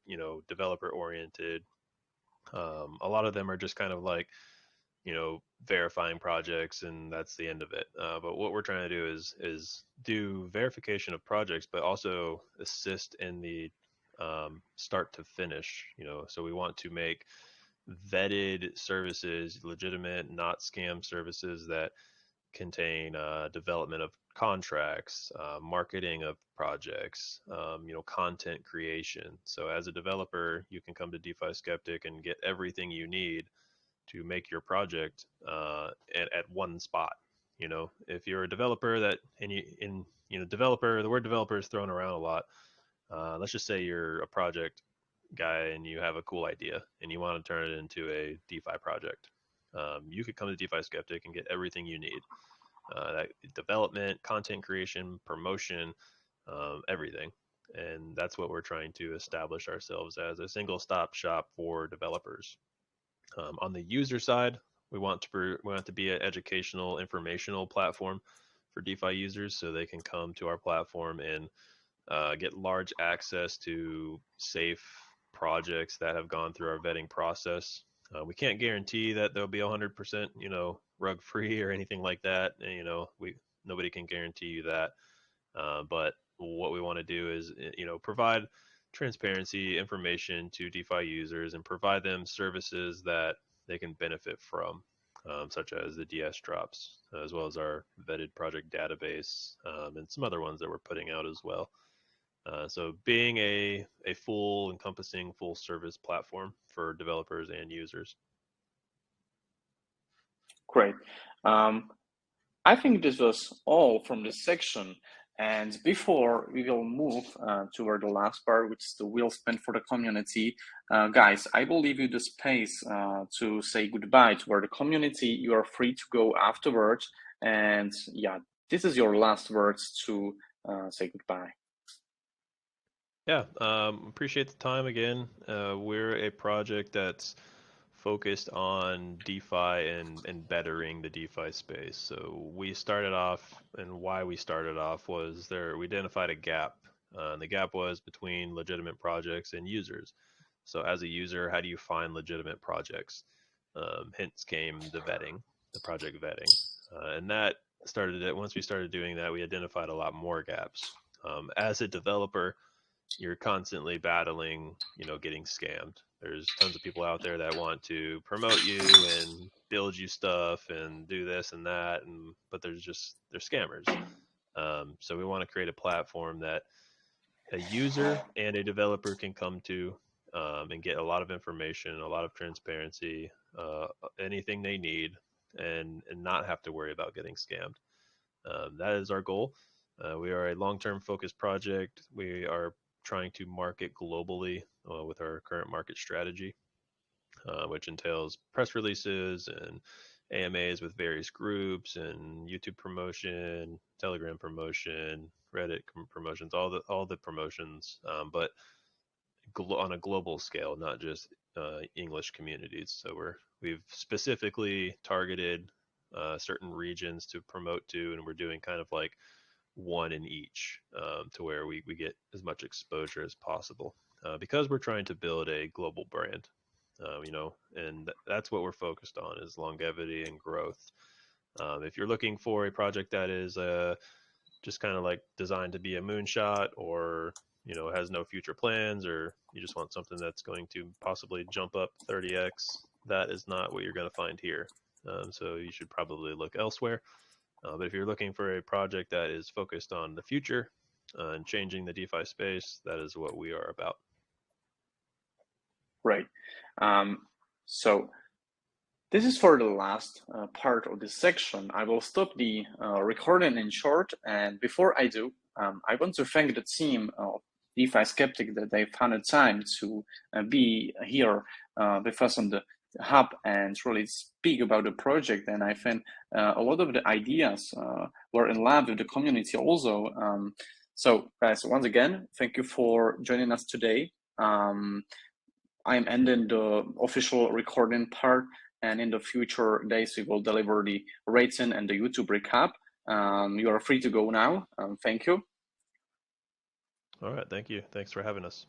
developer oriented. A lot of them are just kind of like, verifying projects, and that's the end of it. But what we're trying to do is do verification of projects, but also assist in the start to finish. So we want to make vetted services legitimate, not scam services that contain development of contracts, marketing of projects, content creation. So as a developer, you can come to DeFi Skeptic and get everything you need to make your project at one spot. If you're a developer developer, the word developer is thrown around a lot. Let's just say you're a project guy and you have a cool idea and you want to turn it into a DeFi project. You could come to DeFi Skeptic and get everything you need. That development, content creation, promotion, everything. And that's what we're trying to establish ourselves as, a single stop shop for developers. On the user side, we want to be an educational, informational platform for DeFi users, so they can come to our platform and get large access to safe projects that have gone through our vetting process. We can't guarantee that they'll be 100%, rug free or anything like that. And, nobody can guarantee you that. But what we want to do is, provide transparency information to DeFi users and provide them services that they can benefit from, such as the DS drops, as well as our vetted project database, and some other ones that we're putting out as well. So being a full encompassing full service platform for developers and users. Great. I think this was all from this section. And before we will move toward the last part, which is the wheel spin for the community, guys, I will leave you the space to say goodbye toward the community. You are free to go afterwards. And yeah, this is your last words to say goodbye. Yeah, appreciate the time again. We're a project that's focused on DeFi and bettering the DeFi space. So we started off, and why we started off was we identified a gap. And the gap was between legitimate projects and users. So as a user, how do you find legitimate projects? Hence came the project vetting. And that started it. Once we started doing that, we identified a lot more gaps. As a developer, you're constantly battling, getting scammed. There's tons of people out there that want to promote you and build you stuff and do this and that, but they're scammers. So we want to create a platform that a user and a developer can come to and get a lot of information, a lot of transparency, anything they need, and not have to worry about getting scammed. That is our goal. We are a long-term focused project. We are trying to market globally with our current market strategy, which entails press releases and AMAs with various groups and YouTube promotion, Telegram promotion, Reddit promotions, all the promotions, but on a global scale, not just English communities. So we've specifically targeted certain regions to promote to, and we're doing kind of like one in each, to where we get as much exposure as possible, because we're trying to build a global brand, and that's what we're focused on, is longevity and growth. If you're looking for a project that is just kind of like designed to be a moonshot, or has no future plans, or you just want something that's going to possibly jump up 30x, that is not what you're going to find here. So you should probably look elsewhere. But if you're looking for a project that is focused on the future and changing the DeFi space, that is what we are about. Right. So this is for the last part of this section. I will stop the recording in short. And before I do, I want to thank the team of DeFi Skeptic that they found the time to be here with us on the hub and really speak about the project. And I think a lot of the ideas were in line with the community also. So guys, once again, thank you for joining us today. I'm ending the official recording part, and in the future days, we will deliver the rating and the YouTube recap. You are free to go now. Thank you. All right. Thank you. Thanks for having us.